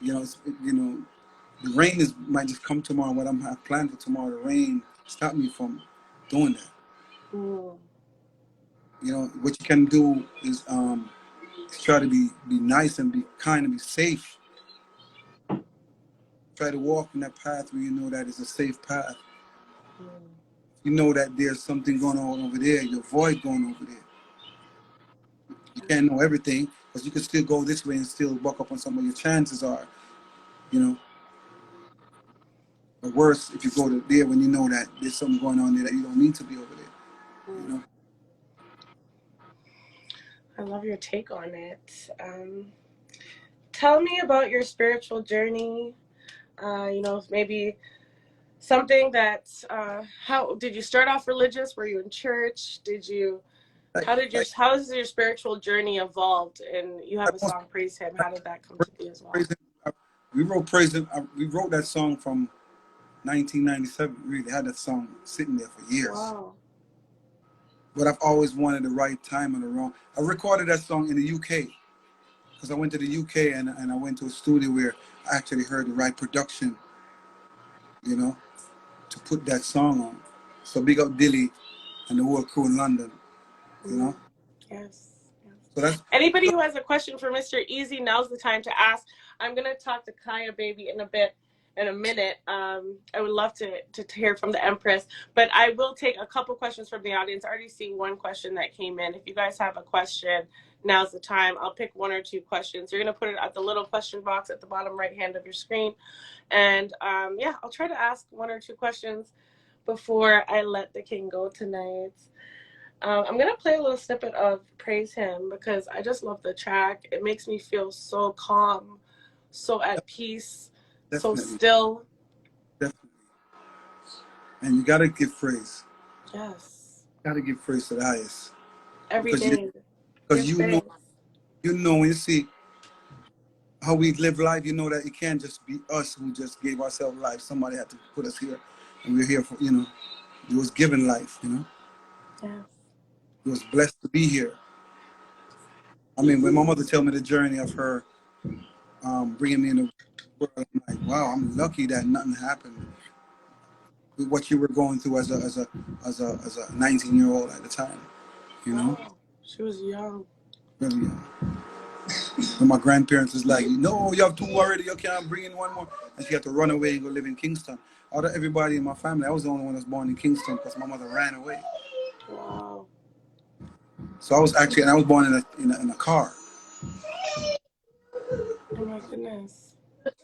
the rain might just come tomorrow. What I'm have planned for tomorrow, the rain stop me from doing that. Mm. What you can do is try to be nice and be kind and be safe. Try to walk in that path where you know that is a safe path. You know that there's something going on over there, you avoid going over there. You can't know everything, because you can still go this way and still buck up on some of your chances are, or worse if you go to there when you know that there's something going on there that you don't need to be over there. I love your take on it. Tell me about your spiritual journey. Maybe something that, how did you start off religious? Were you in church? Did you How has your spiritual journey evolved? And you have a song, Praise Him. How did that come to be as well? We wrote Praise Him. We wrote that song from 1997. We really had that song sitting there for years. Wow. But I've always wanted the right time and the wrong. I recorded that song in the UK because I went to the UK and I went to a studio where I actually heard the right production, you know, to put that song on. So big up Dilly and the whole crew in London, you know. Yes. So anybody who has a question for Mr. Easy, now's the time to ask. I'm gonna talk to Kyah Baby in a minute. I would love to hear from the Empress, but I will take a couple questions from the audience. I already see one question that came in. If you guys have a question, now's the time. I'll pick one or two questions. You're gonna put it at the little question box at the bottom right hand of your screen, and yeah, I'll try to ask one or two questions before I let the king go tonight. I'm going to play a little snippet of Praise Him because I just love the track. It makes me feel so calm, so at peace, definitely, so still. Definitely. And you got to give praise. Yes. Got to give praise to the highest. Every day. Because you know when you see how we live life, you know that it can't just be us who just gave ourselves life. Somebody had to put us here. And we're here for, you know, it was given life, you know. Yes. It was blessed to be here. I mean, when my mother tell me the journey of her bringing me in the world, I'm like, wow, I'm lucky that nothing happened with what you were going through as a 19-year-old at the time, you know. Wow. She was young. Really young. And my grandparents was like, no, you have two already, you can't bring in one more. And she had to run away and go live in Kingston. Out of everybody in my family, I was the only one that was born in Kingston because my mother ran away. Wow. So I was actually, and I was born in a car. Oh my goodness.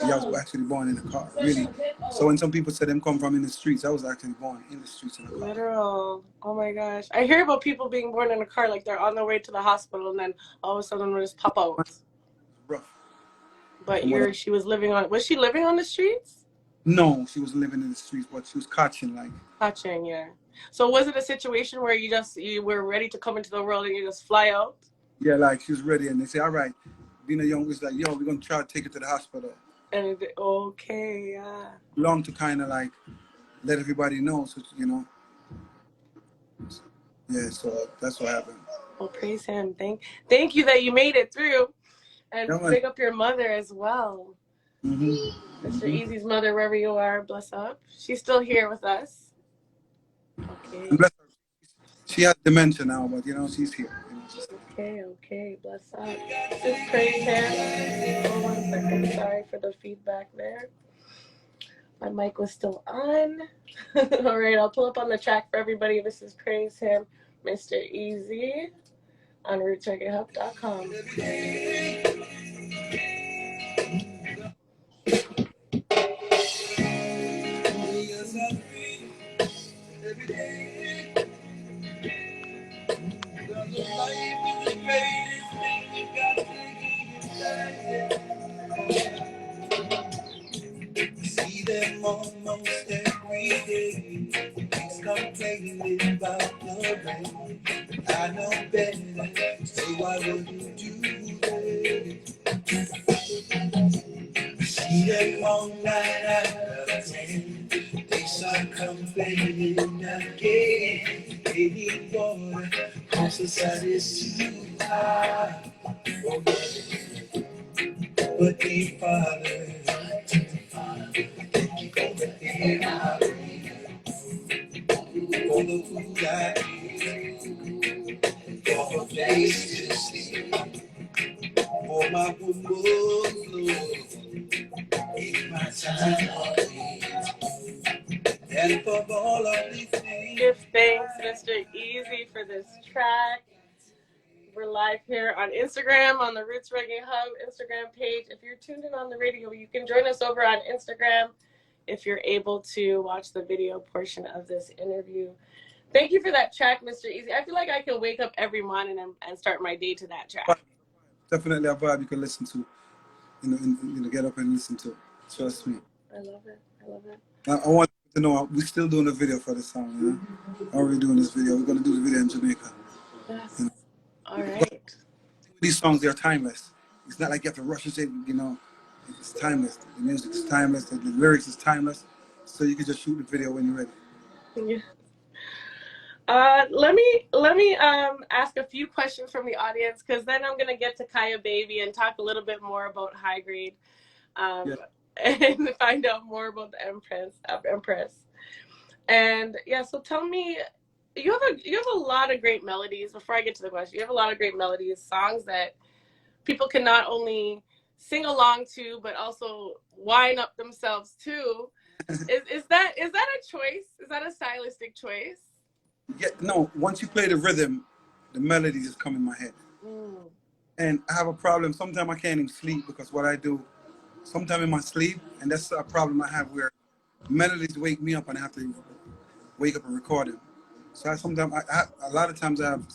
Yeah, I was actually born in a car, really. So when some people say them come from in the streets, I was actually born in the streets in a car. Literal. Oh my gosh. I hear about people being born in a car, like they're on their way to the hospital and then all of a sudden they just pop out. Rough. But she was living on the streets? No, she was living in the streets, but she was catching, like. Catching, yeah. So was it a situation where you were ready to come into the world and you just fly out? Yeah, like she was ready and they say, all right, being a young was like, yo, we're gonna try to take her to the hospital. And okay, yeah. Long to kind of like let everybody know, so you know. Yeah, so that's what happened. Well, praise him. Thank you that you made it through. And big up your mother as well. Mm-hmm. Mr. Easy's mother, wherever you are, bless up. She's still here with us. Okay. And bless her. She has dementia now, but you know, she's here. You know, Okay, bless up. Just praise him. Oh, 1 second. Sorry for the feedback there. My mic was still on. All right, I'll pull up on the track for everybody. This is Praise Him, Mr. Easy on rootsreggaehub.com. See them almost every day. Keeps complaining about the rain. I know better, so why wouldn't you wait? See them all 9 out of 10. They start complaining again. They need water, cause the sun is too high. But dear Father, thank you for the air I breathe, for the food I eat, for a place to sleep, for my wood floor, in my time of need, and for all of these things. Give thanks, Mr. Easy, for this track. We're live here on Instagram, on the Roots Reggae Hub Instagram page. If you're tuned in on the radio, you can join us over on Instagram if you're able to watch the video portion of this interview. Thank you for that track, Mr. Easy. I feel like I can wake up every morning and start my day to that track. Definitely a vibe you can listen to, you know, get up and listen to. Trust me. I love it. I want you to know we're still doing a video for this song. You know? How are we doing this video? We're gonna do the video in Jamaica. Yes. You know, All because right. these songs, they're timeless. It's not like you have to rush and say, you know, it's timeless. The music is timeless. The lyrics is timeless. So you can just shoot the video when you're ready. Yeah. Let me ask a few questions from the audience because then I'm gonna get to Kyah Baby and talk a little bit more about High Grade, Yeah. and find out more about the Empress. And yeah, so tell me, you have a lot of great melodies. Before I get to the question, you have a lot of great melodies, songs that people can not only sing along to but also wind up themselves too. Is that a choice? Is that a stylistic choice? Yeah, no, once you play the rhythm, the melody just come in my head. Mm. And I have a problem. Sometimes I can't even sleep because what I do, sometimes in my sleep, and that's a problem I have where melodies wake me up and I have to wake up and record them. So a lot of times I have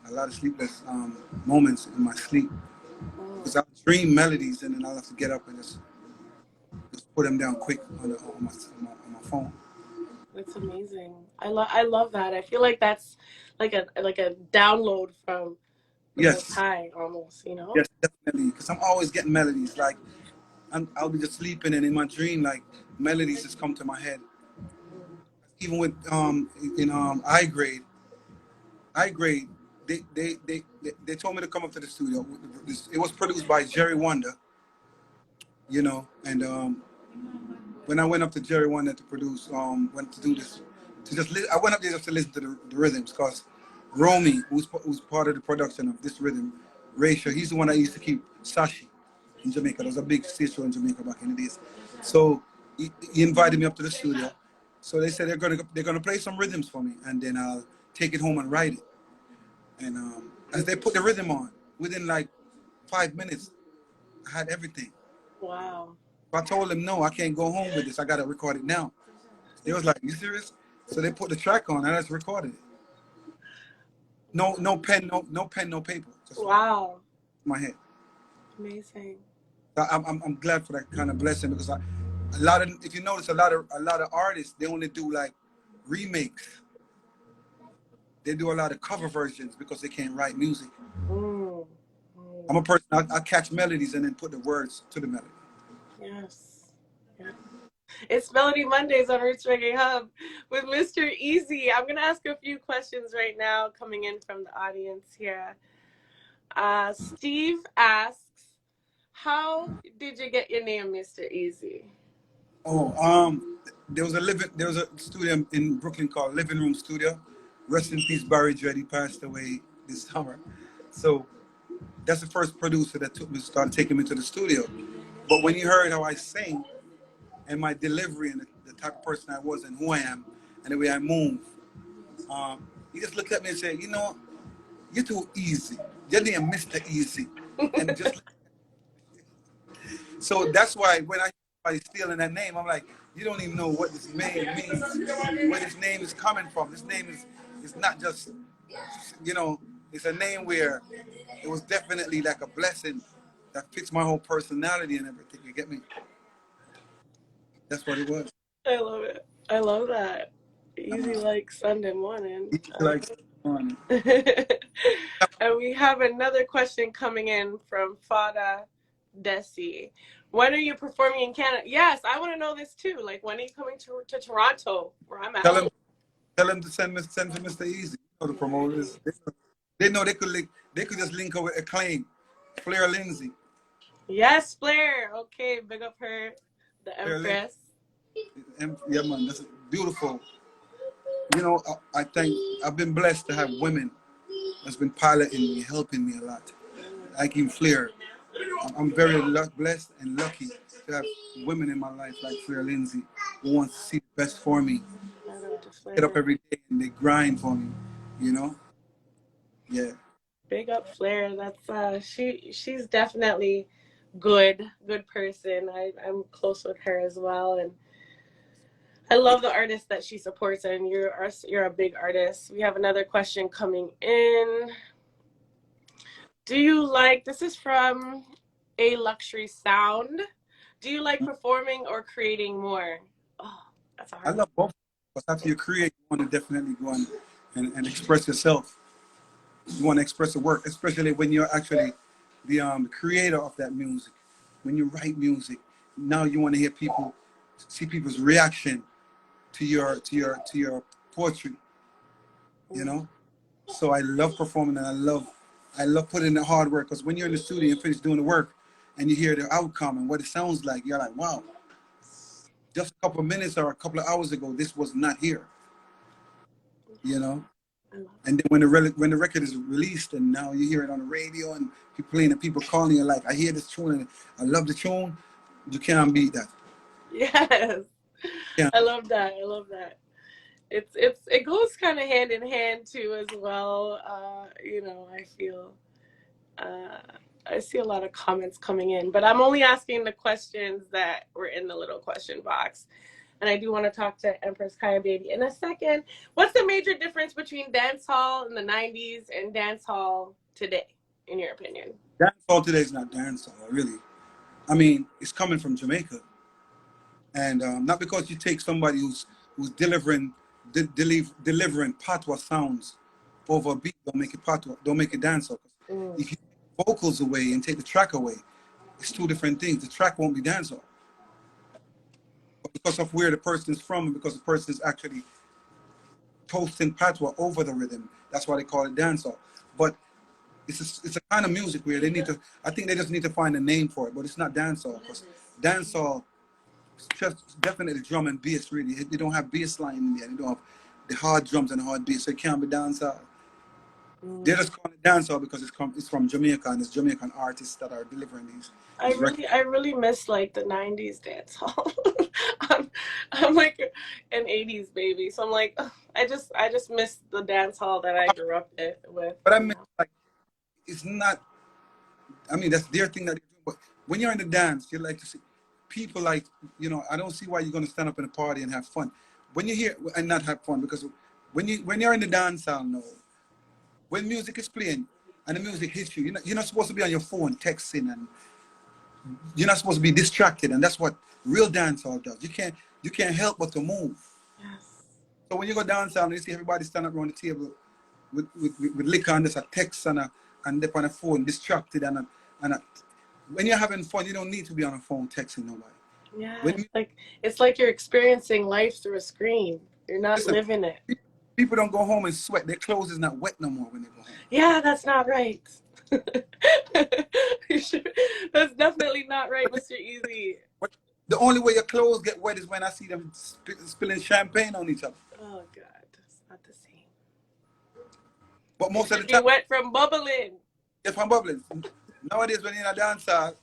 a lot of sleepless moments in my sleep because Mm. I dream melodies and then I'll have to get up and just put them down quick on my phone. That's amazing. I love that. I feel like that's like a download from the Most Yes, High, almost. You know. yes, definitely. Because I'm always getting melodies. Like I'll be just sleeping and in my dream, like melodies just come to my head. Mm. Even with in I grade, I grade. They told me to come up to the studio. It was produced by Jerry Wonder, you know, and when I went up to Jerry Wonder to produce, went to do this, I went up there just to listen to the rhythms, cause Romy, who's part of the production of this rhythm, Ratio, he's the one that used to keep Sashi in Jamaica. There was a big stage show in Jamaica back in the days. So he invited me up to the studio. So they said they're gonna play some rhythms for me, and then I'll take it home and write it. And as they put the rhythm on, within like 5 minutes, I had everything. Wow. I told them no, I can't go home with this. I gotta record it now. They was like, "You serious?" So they put the track on and I just recorded it. No pen, no pen, no paper. Just Wow. my head. Amazing. I'm glad for that kind of blessing because a lot of if you notice a lot of artists they only do like remakes. They do a lot of cover versions because they can't write music. Mm. I'm Mm. a person I catch melodies and then put the words to the melody. Yes. Yeah. It's Melody Mondays on Roots Reggae Hub with Mr. Easy. I'm gonna ask a few questions right now coming in from the audience here. Steve asks, "How did you get your name, Mr. Easy?" Oh, there was a studio in Brooklyn called Living Room Studio. Rest in peace, Barry Dredd. He passed away this summer. So that's the first producer that started taking me to the studio. But when he heard how I sing and my delivery and the type of person I was and who I am and the way I move, he just looked at me and said, "You know, you're too easy. Your name Mr. Easy." And just so that's why when I hear somebody stealing that name, I'm like, you don't even know what this name means, where this name is coming from. This name is not just, you know, it's a name where it was definitely like a blessing that fits my whole personality and everything. You get me? That's what it was. I love it. I love that. Easy like Sunday morning. He likes fun. And we have another question coming in from Fada Desi. When are you performing in Canada? Yes, I want to know this too. Like, when are you coming to Toronto, where I'm Tell at? him, tell him to send to Mr. Easy. You know the promoters. They know they could just link up with Acclaim, Flair Lindsay. Yes, Blair. Okay, big up her, the Flair Lindsay. Empress. And, yeah, man, that's beautiful. You know, I think I've been blessed to have women that's been piloting me, helping me a lot. Like in Flair, I'm very blessed and lucky to have women in my life like Flair Lindsay who wants to see the best for me. Shout out to Get up Flair. every day and they grind for me. You know, yeah. Big up Flair. That's she's definitely good person. I'm close with her as well, and I love the artists that she supports, and you're a big artist. We have another question coming in. Do you like, this is from A Luxury Sound. Do you like performing or creating more? Oh, that's a I hard one. love both. But after you create, you want to definitely go on and express yourself. You want to express the work, especially when you're actually the creator of that music. When you write music, now you want to hear people, see people's reaction to your poetry. You know, so I love performing and I love putting in the hard work, because when you're in the studio and finish doing the work and you hear the outcome and what it sounds like, you're like, wow, just a couple of minutes or a couple of hours ago, this was not here. You know, and then when the record is released and now you hear it on the radio and people playing and people calling you like, I hear this tune and I love the tune, you can't beat that. Yes. Yeah. I love that. I love that. It goes kind of hand in hand too as well. You know, I see a lot of comments coming in, but I'm only asking the questions that were in the little question box. And I do want to talk to Empress Kyah Baby in a second. What's the major difference between dancehall in the 90s and dancehall today, in your opinion? Dancehall today is not dancehall, really. I mean, it's coming from Jamaica. And not because you take somebody who's delivering patois sounds over a beat, don't make it patois, don't make it dancehall. If you take vocals away and take the track away, it's two different things. The track won't be dancehall. But because of where the person's from and because the person is actually toasting patois over the rhythm, that's why they call it dancehall. But it's a kind of music where they need to, I think they just need to find a name for it, but it's not dancehall, because dancehall, just definitely drum and bass, really. They don't have bass line in there. They don't have the hard drums and hard bass, so it can't be dancehall. They just call it dancehall because it's from Jamaica and it's Jamaican artists that are delivering these records. I really miss like the 90s dancehall. I'm like an 80s baby, so I'm like, ugh, I just miss the dancehall that I grew up with. But I mean, like, it's not. I mean, that's their thing that they do. But when you're in the dance, you like to see people like, you know, I don't see why you're going to stand up in a party and have fun. When you hear, and not have fun, because when you're in the dance hall now, when music is playing and the music hits you, you're not supposed to be on your phone texting, and you're not supposed to be distracted, and that's what real dance hall does. You can't help but to move. Yes. So when you go dance hall and you see everybody stand up around the table with liquor and there's a text and they're on a phone distracted and when you're having fun, you don't need to be on a phone texting nobody. Yeah, it's like you're experiencing life through a screen. You're not living it. People don't go home and sweat. Their clothes is not wet no more when they go home. Yeah, that's not right. That's definitely not right, Mr. Easy. The only way your clothes get wet is when I see them spilling champagne on each other. Oh God, it's not the same. But most of the Be time, wet from bubbling. if I'm bubbling. Nowadays, when you're in a dance hall,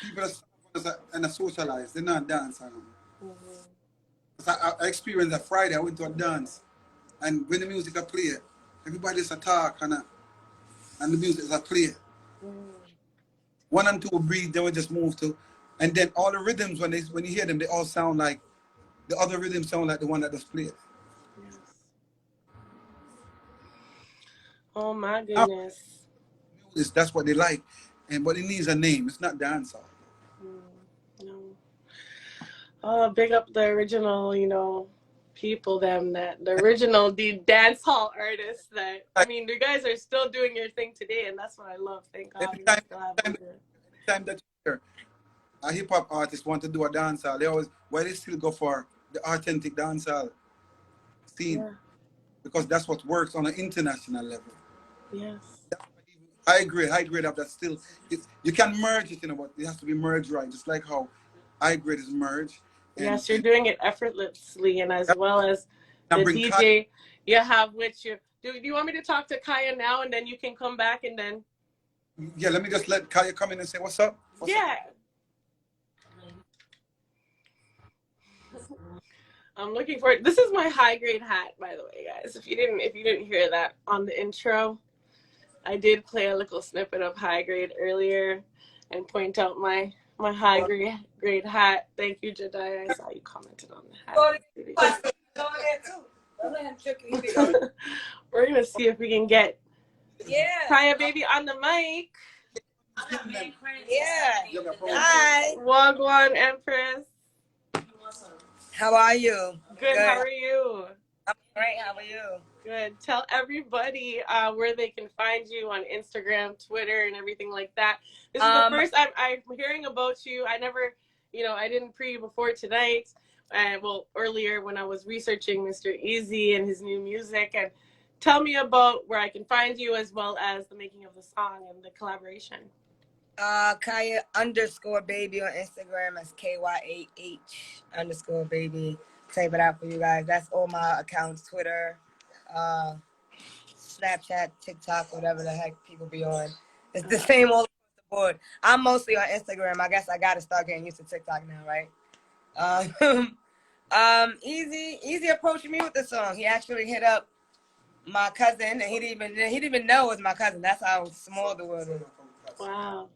people are socialize. They're not dancing. I experienced that Friday. I went to a dance, and when the music I play, everybody's a talk and the music is a play. One and two will breathe, then we just move to, and then all the rhythms when you hear them, they all sound like the other rhythms sound like the one that just played. Yes. Oh my goodness. That's what they like, but it needs a name. It's not dancehall. No. Oh, big up the original, you know, people the original dance hall artists that, I mean, you guys are still doing your thing today, and that's what I love. Thank God you still have it. Anytime that you hear a hip hop artist want to do a dancehall, they still go for the authentic dancehall scene, because that's what works on an international level. Yes. I agree of that still. You can merge it, but it has to be merged right, just like how high grade is merged. Yes, you're doing it effortlessly, and as well as the DJ you have with you. Do you want me to talk to Kyah now, and then you can come back and then? Yeah, let me just let Kyah come in and say what's up. What's up? I'm looking for it. This is my high grade hat, by the way, guys. If you didn't hear that on the intro, I did play a little snippet of high grade earlier and point out my high grade hat. Thank you, Jediah. I saw you commented on the hat. We're gonna see if we can get Kyah Baby on the mic. Yeah. Hi. Wagwan Empress. How are you? Good. How are you? I'm great. How are you? Good. Tell everybody where they can find you on Instagram, Twitter, and everything like that. This is the first I'm hearing about you. I never, I didn't pre you before tonight. And well, earlier when I was researching Mr. Easy and his new music, and tell me about where I can find you as well as the making of the song and the collaboration. Kyah _Baby on Instagram. That's KYAH_baby. Type it out for you guys. That's all my accounts: Twitter, Snapchat, TikTok, whatever the heck people be on. It's the same all across the board. I'm mostly on Instagram. I guess I gotta start getting used to TikTok now, right? Easy approached me with the song. He actually hit up my cousin, and he didn't even know it was my cousin. That's how small the world is. Wow.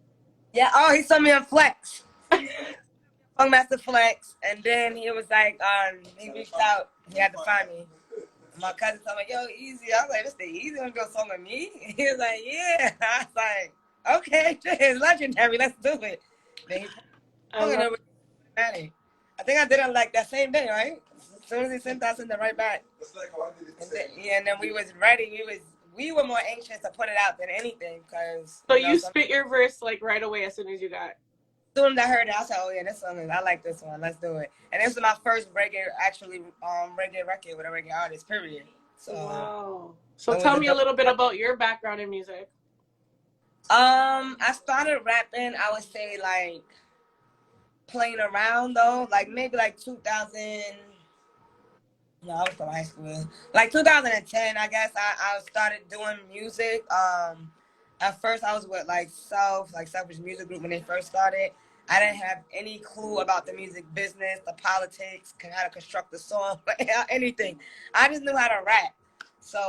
Yeah. Oh, he saw me on Flex, Funkmaster Flex, and then he was like, he reached out. He had to find me. My cousin told me, "Yo, Easy." I was like, "This the Easy wanna go song with me?" He was like, "Yeah." I was like, "Okay, it's legendary. Let's do it." Then he I think I did it like that same day, right? As soon as he sent us in the right back. And then we was ready. We were more anxious to put it out than anything, because. So you spit your verse like right away as soon as you got it. As soon as I heard it, I said, "Oh yeah, this song I like this one. Let's do it." And this was my first reggae record with a reggae artist. Period. So. Wow. So tell me a little bit about your background in music. I started rapping, I would say, like, playing around though, like maybe like 2000. No, I was from high school. Like 2010, I guess I started doing music. At first I was with like Selfish Music Group when they first started. I didn't have any clue about the music business, the politics, how to construct the song, anything. I just knew how to rap. So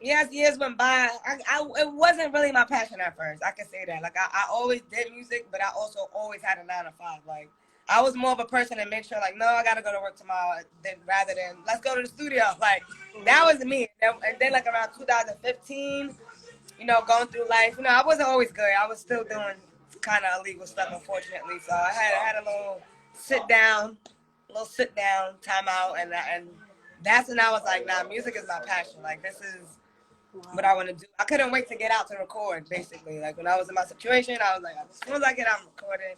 yes, years went by. It wasn't really my passion at first. I can say that. Like I always did music, but I also always had a 9 to 5. Like I was more of a person that made sure, like, no, I gotta go to work tomorrow, rather than let's go to the studio. Like that was me. And then like around 2015, going through life, I wasn't always good. I was still doing kind of illegal stuff, unfortunately. So I had a little sit down time out, and that's when I was like, nah, music is my passion. Like this is what I want to do. I couldn't wait to get out to record, basically. Like when I was in my situation, I was like, as soon as I get out, I'm recording.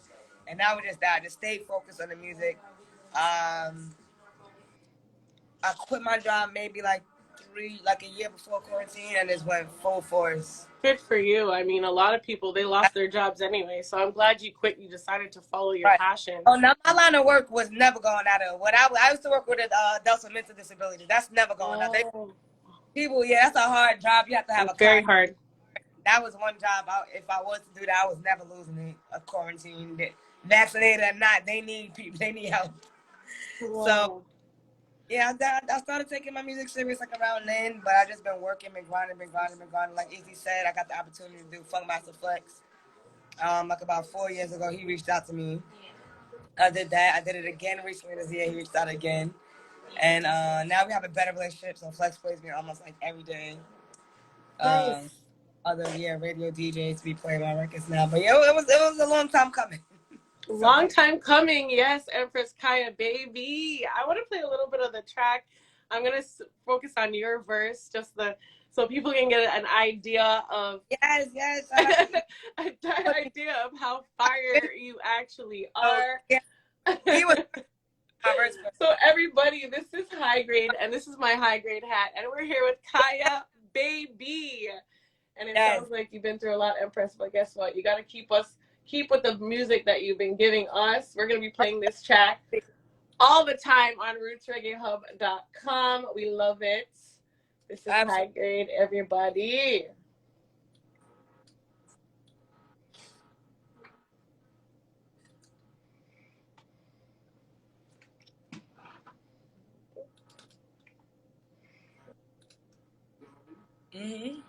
And now we just that. Just stay focused on the music. I quit my job maybe like a year before quarantine, and just went full force. Good for you. I mean, a lot of people, they lost their jobs anyway. So I'm glad you quit. You decided to follow your passion. Oh, now my line of work was never going out of what I used to work with adults with mental disability. That's never going out. People, yeah, that's a hard job. You have to have very hard. That was one job. If I was to do that, I was never losing it. A quarantine, vaccinated or not, they need people. They need help. Wow. So, yeah, I started taking my music serious like around then, but I just been working, been grinding. Like Izzy said, I got the opportunity to do Funkmaster Flex. Like about 4 years ago, he reached out to me. I did that. I did it again recently this year. He reached out again. And now we have a better relationship, so Flex plays me almost like every day. Nice. Radio DJs be playing my records now. But yeah, it was a long time coming. Long time coming, yes, Empress Kyah Baby. I want to play a little bit of the track. I'm gonna focus on your verse, so people can get an idea of yes, an idea of how fire you actually are. Yeah. He was So everybody, this is High Grade, and this is my High Grade hat, and we're here with Kyah Baby. And it sounds like you've been through a lot, Empress, but guess what? You got to keep with the music that you've been giving us. We're going to be playing this track all the time on rootsreggaehub.com. We love it. This is High Grade, everybody. Mm-hmm.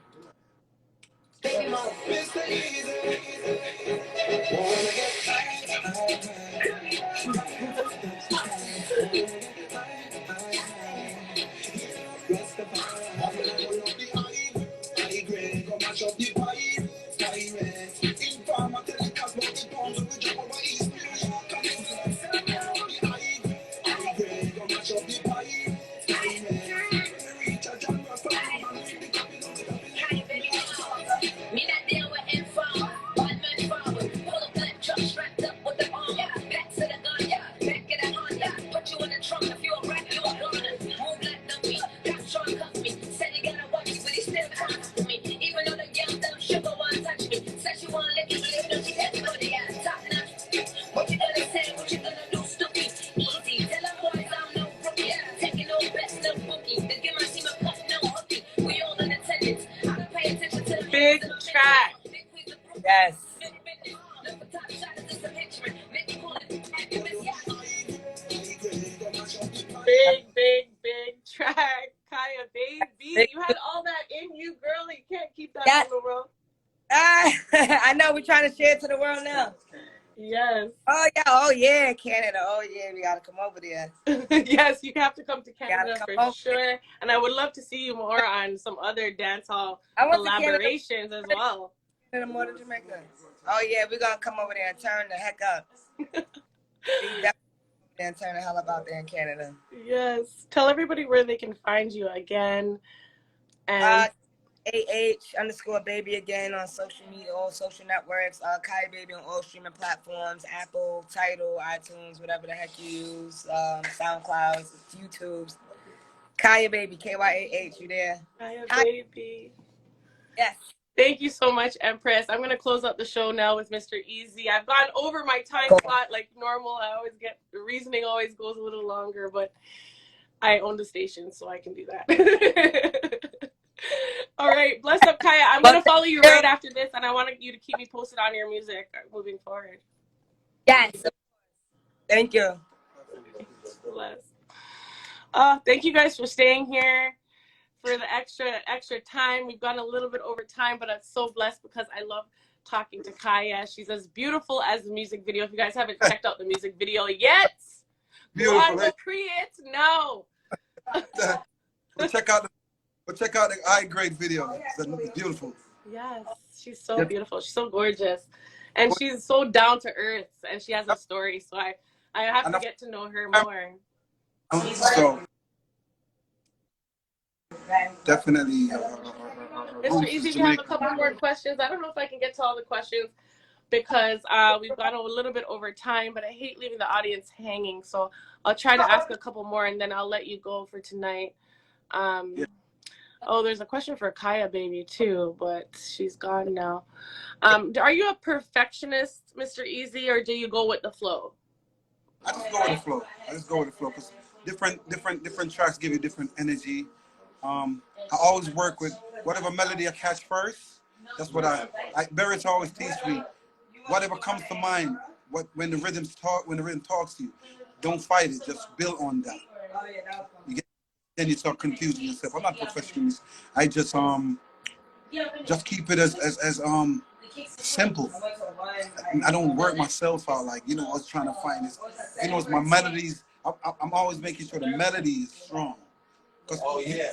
Yes. Big track. Kyah Baby. Thank You had all that in you, girl. You can't keep that Yeah. on the road. I know we're trying to share it to the world now. Yes. Oh yeah, Canada. Oh yeah, we gotta come over there. Yes, you have to come to Gotta Canada come for over. sure. And I would love to see you more on some other dancehall I went to Canada collaborations as well. more than Jamaica. Oh yeah, we're gonna come over there and turn the heck up. We definitely and turn the hell up out there in Canada. Yes. Tell everybody where they can find you again. And AH_baby again on social media, all social networks. Kyah Baby on all streaming platforms, Apple, Tidal, iTunes, whatever the heck you use, SoundCloud, YouTube. Kyah Baby, KYAH, you there? Kyah Hi. Baby. Yes. Thank you so much, Empress. I'm going to close up the show now with Mr. Easy. I've gone over my time slot like normal. I always get, the reasoning always goes a little longer, but I own the station, so I can do that. All right. Bless up, Kyah. I'm going to follow you right after this, and I want you to keep me posted on your music moving forward. Yes. Thank you. Bless. Thank you guys for staying here for the extra time. We've gone a little bit over time, but I'm so blessed because I love talking to Kyah. She's as beautiful as the music video. If you guys haven't checked out the music video yet, Beautiful. go create now. We'll check out the high grade video. It's beautiful. Yes, she's so beautiful. She's so gorgeous, and she's so down to earth, and she has a story. So I have to get to know her more. So definitely. Mr. Easy, we have a couple more questions. I don't know if I can get to all the questions because we've gone a little bit over time, but I hate leaving the audience hanging. So I'll try to ask a couple more, and then I'll let you go for tonight. Oh, there's a question for Kyah Baby too, but she's gone now. Are you a perfectionist, Mr. Easy, or do you go with the flow? I just go with the flow because different tracks give you different energy. I always work with whatever melody I catch first. That's what Barrett's always teach me. Whatever comes to mind, when the rhythm talks to you, don't fight it. Just build on that. Then you start confusing yourself. I'm not a perfectionist. I just keep it as simple. I don't work myself out like, I was trying to find this. It's my melodies. I'm always making sure the melody is strong. Because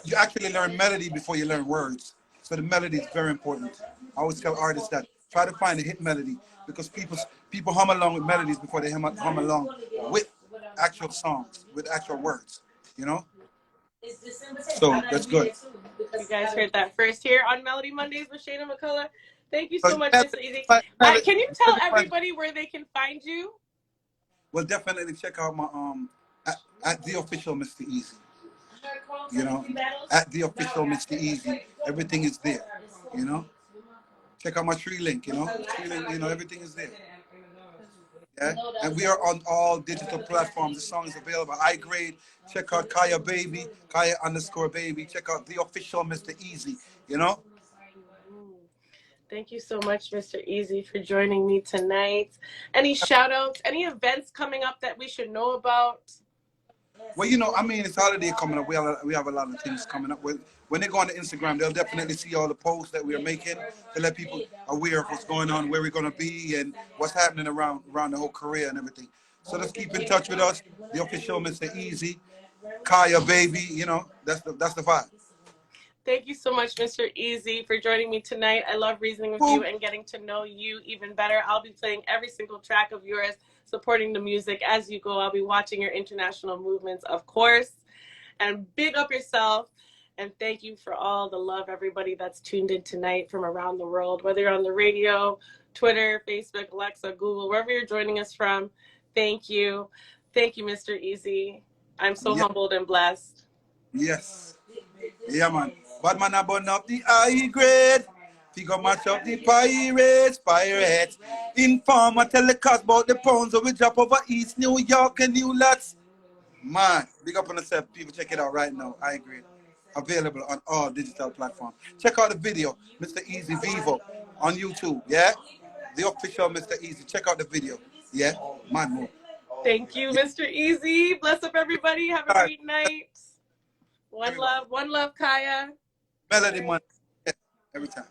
you actually learn melody before you learn words. So the melody is very important. I always tell artists that try to find a hit melody because people hum along with melodies before they hum along with actual songs, with actual words, So that's good. You guys heard that first here on Melody Mondays with Shayna McCullough. Thank you so much, Mr. Easy. Can you tell everybody where they can find you? Well, definitely check out my at the official Mr. Easy. At the official Mr. Easy, everything is there. Check out my tree link. Tree link. Everything is there. Yeah, and we are on all digital platforms. The song is available. iGrade. Check out Kyah Baby, Kyah_Baby. Check out the official Mr. Easy. Thank you so much, Mr. Easy, for joining me tonight. Any shout outs, any events coming up that we should know about? Well, it's holiday coming up. We have a lot of things coming up. When they go on the Instagram, they'll definitely see all the posts that we are making to let people aware of what's going on, where we're going to be, and what's happening around the whole career and everything. So let's keep in touch with us. The official Mr. Easy, Kyah Baby. That's the vibe. Thank you so much, Mr. Easy, for joining me tonight. I love reasoning with you and getting to know you even better. I'll be playing every single track of yours, supporting the music as you go. I'll be watching your international movements, of course. And big up yourself. And thank you for all the love, everybody that's tuned in tonight from around the world, whether you're on the radio, Twitter, Facebook, Alexa, Google, wherever you're joining us from. Thank you. Thank you, Mr. Easy. I'm so humbled and blessed. Yes. Yeah, man. Bad man, I burn up the high grade. Figure match up the pirates. Informer tell the cast about the pounds that we drop over East New York and New Lots. Man, big up on yourself. People, check it out right now. I agree. Available on all digital platforms. Check out the video, Mr. Easy Vivo, on YouTube. Yeah? the official Mr. Easy. Check out the video. Yeah, man, more. Thank you, Mr. Easy. Bless up, everybody. Have a All right, great night. everybody. One love, Kyah. Melody, man. Yeah, every time.